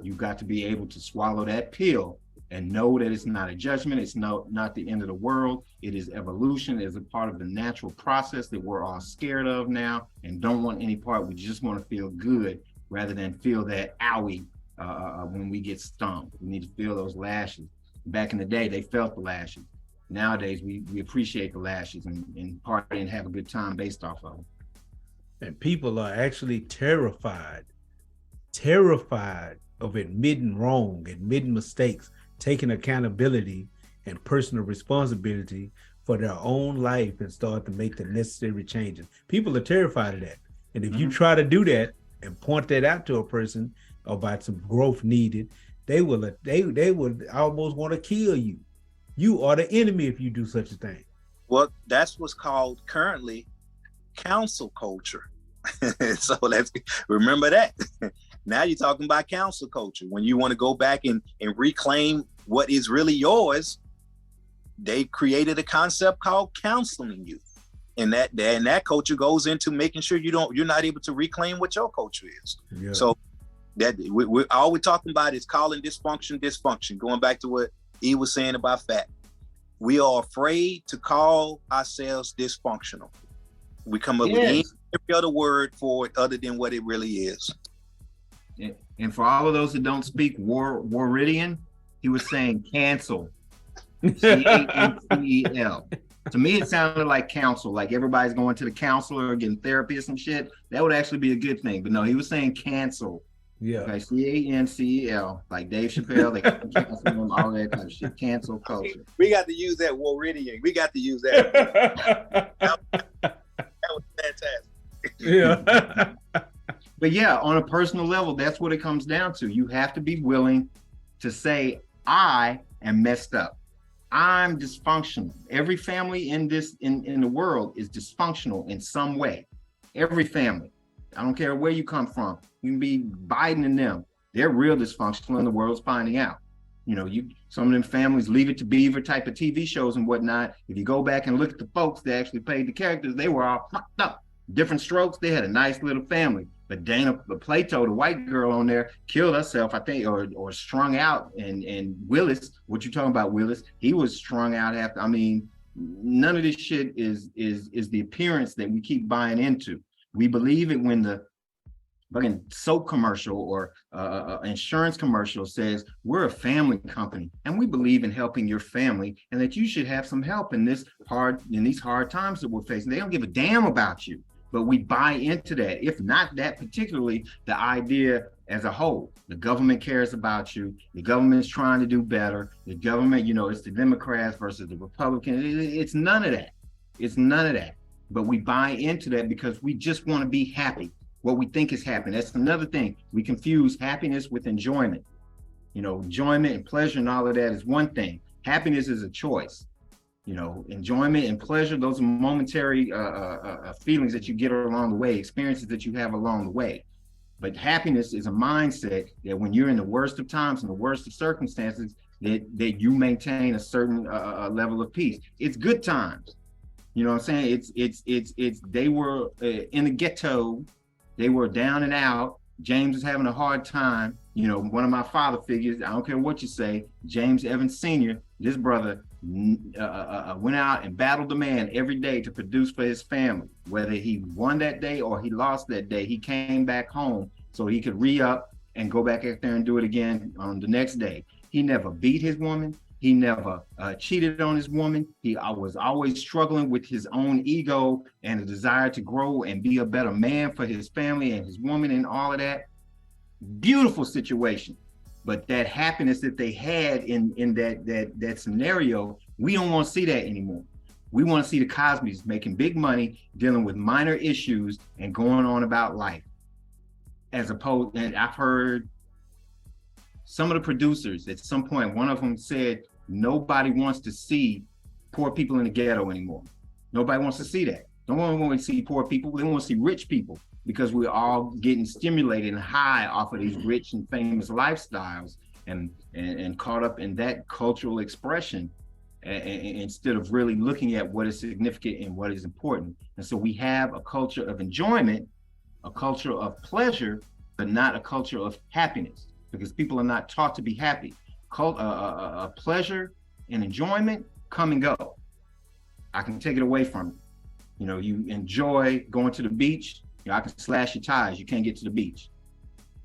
you got to be able to swallow that pill and know that it's not a judgment. It's not the end of the world. It is evolution. It is a part of the natural process that we're all scared of now and don't want any part. We just want to feel good rather than feel that owie when we get stomped. We need to feel those lashes. Back in the day, they felt the lashes. Nowadays, we appreciate the lashes and party and have a good time based off of them. And people are actually terrified of admitting wrong, admitting mistakes, taking accountability and personal responsibility for their own life and start to make the necessary changes. People are terrified of that. And if you try to do that and point that out to a person about some growth needed, they would almost want to kill you. You are the enemy if you do such a thing. Well, that's what's called currently council culture. So let's remember that. Now you're talking about council culture. When you want to go back and reclaim what is really yours, they created a concept called counseling you. And that culture goes into making sure you're not able to reclaim what your culture is. Yeah. So that all we're talking about is calling dysfunction. Going back to what E was saying about fat. We are afraid to call ourselves dysfunctional. We come up with every other word for it other than what it really is. And for all of those that don't speak Warridian, he was saying cancel. C-A-N-C-E-L. To me, it sounded like counsel, like everybody's going to the counselor or getting therapy or some shit. That would actually be a good thing. But no, he was saying cancel. Yeah. Okay, C-A-N-C-E-L, like Dave Chappelle, they cancel him, all that kind of shit. Cancel culture. We got to use that Warridian. We got to use that. That was fantastic. Yeah. But yeah, on a personal level, that's what it comes down to. You have to be willing to say, I am messed up. I'm dysfunctional. Every family in the world is dysfunctional in some way. Every family. I don't care where you come from. You can be Biden and them. They're real dysfunctional and the world's finding out. Some of them families Leave It to Beaver type of TV shows and whatnot. If you go back and look at the folks that actually played the characters, they were all fucked up. Different strokes. They had a nice little family. But Plato, the white girl on there, killed herself, I think, or strung out. And Willis, what you talking about, Willis? He was strung out after. I mean, none of this shit is the appearance that we keep buying into. We believe it when the fucking soap commercial or insurance commercial says we're a family company and we believe in helping your family and that you should have some help in these hard times that we're facing. They don't give a damn about you. but we buy into that. If not that particularly, the idea as a whole, the government cares about you. The government's trying to do better. The government, it's the Democrats versus the Republicans. It's none of that. It's none of that. But we buy into that because we just want to be happy. What we think is happy. That's another thing. We confuse happiness with enjoyment. Enjoyment and pleasure and all of that is one thing. Happiness is a choice. Enjoyment and pleasure, those are momentary feelings that you get along the way, experiences that you have along the way. But happiness is a mindset that when you're in the worst of times and the worst of circumstances, that you maintain a certain level of peace. It's good times. You know what I'm saying? They were in the ghetto, they were down and out. James was having a hard time. One of my father figures, I don't care what you say, James Evans Sr., this brother went out and battled the man every day to produce for his family. Whether he won that day or he lost that day, he came back home so he could re-up and go back out there and do it again on the next day. He never beat his woman. He never cheated on his woman. He was always struggling with his own ego and a desire to grow and be a better man for his family and his woman and all of that. Beautiful situation. But that happiness that they had in that scenario, we don't want to see that anymore. We want to see the Cosbys making big money, dealing with minor issues and going on about life. As opposed, and I've heard some of the producers at some point, one of them said, nobody wants to see poor people in the ghetto anymore. Nobody wants to see that. No one wants to see poor people. They want to see rich people because we're all getting stimulated and high off of these rich and famous lifestyles and caught up in that cultural expression instead of really looking at what is significant and what is important. And so we have a culture of enjoyment, a culture of pleasure, but not a culture of happiness because people are not taught to be happy. Pleasure and enjoyment come and go. I can take it away from you. You enjoy going to the beach. I can slash your tires. You can't get to the beach.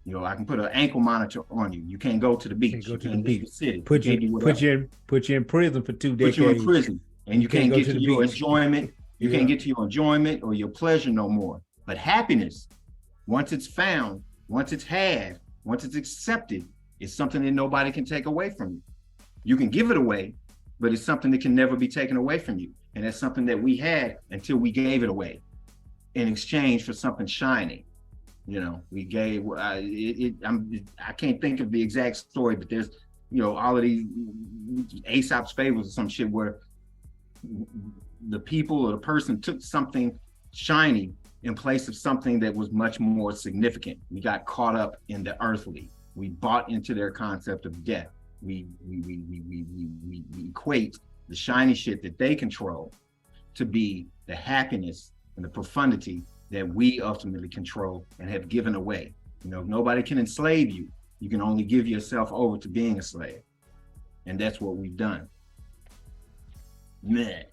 I can put an ankle monitor on you. You can't go to the beach. You can't go to the beach. The city. Put you in prison for 2 decades. Put you in prison, and you can't get to your beach. Enjoyment. You can't get to your enjoyment or your pleasure no more. But happiness, once it's found, once it's had, once it's accepted, it's something that nobody can take away from you. You can give it away, but it's something that can never be taken away from you. And that's something that we had until we gave it away in exchange for something shiny. We gave I can't think of the exact story, but there's all of these Aesop's fables or some shit where the people or the person took something shiny in place of something that was much more significant. We got caught up in the earthly. We bought into their concept of death. We equate the shiny shit that they control to be the happiness and the profundity that we ultimately control and have given away. Nobody can enslave you. You can only give yourself over to being a slave. And that's what we've done. Man.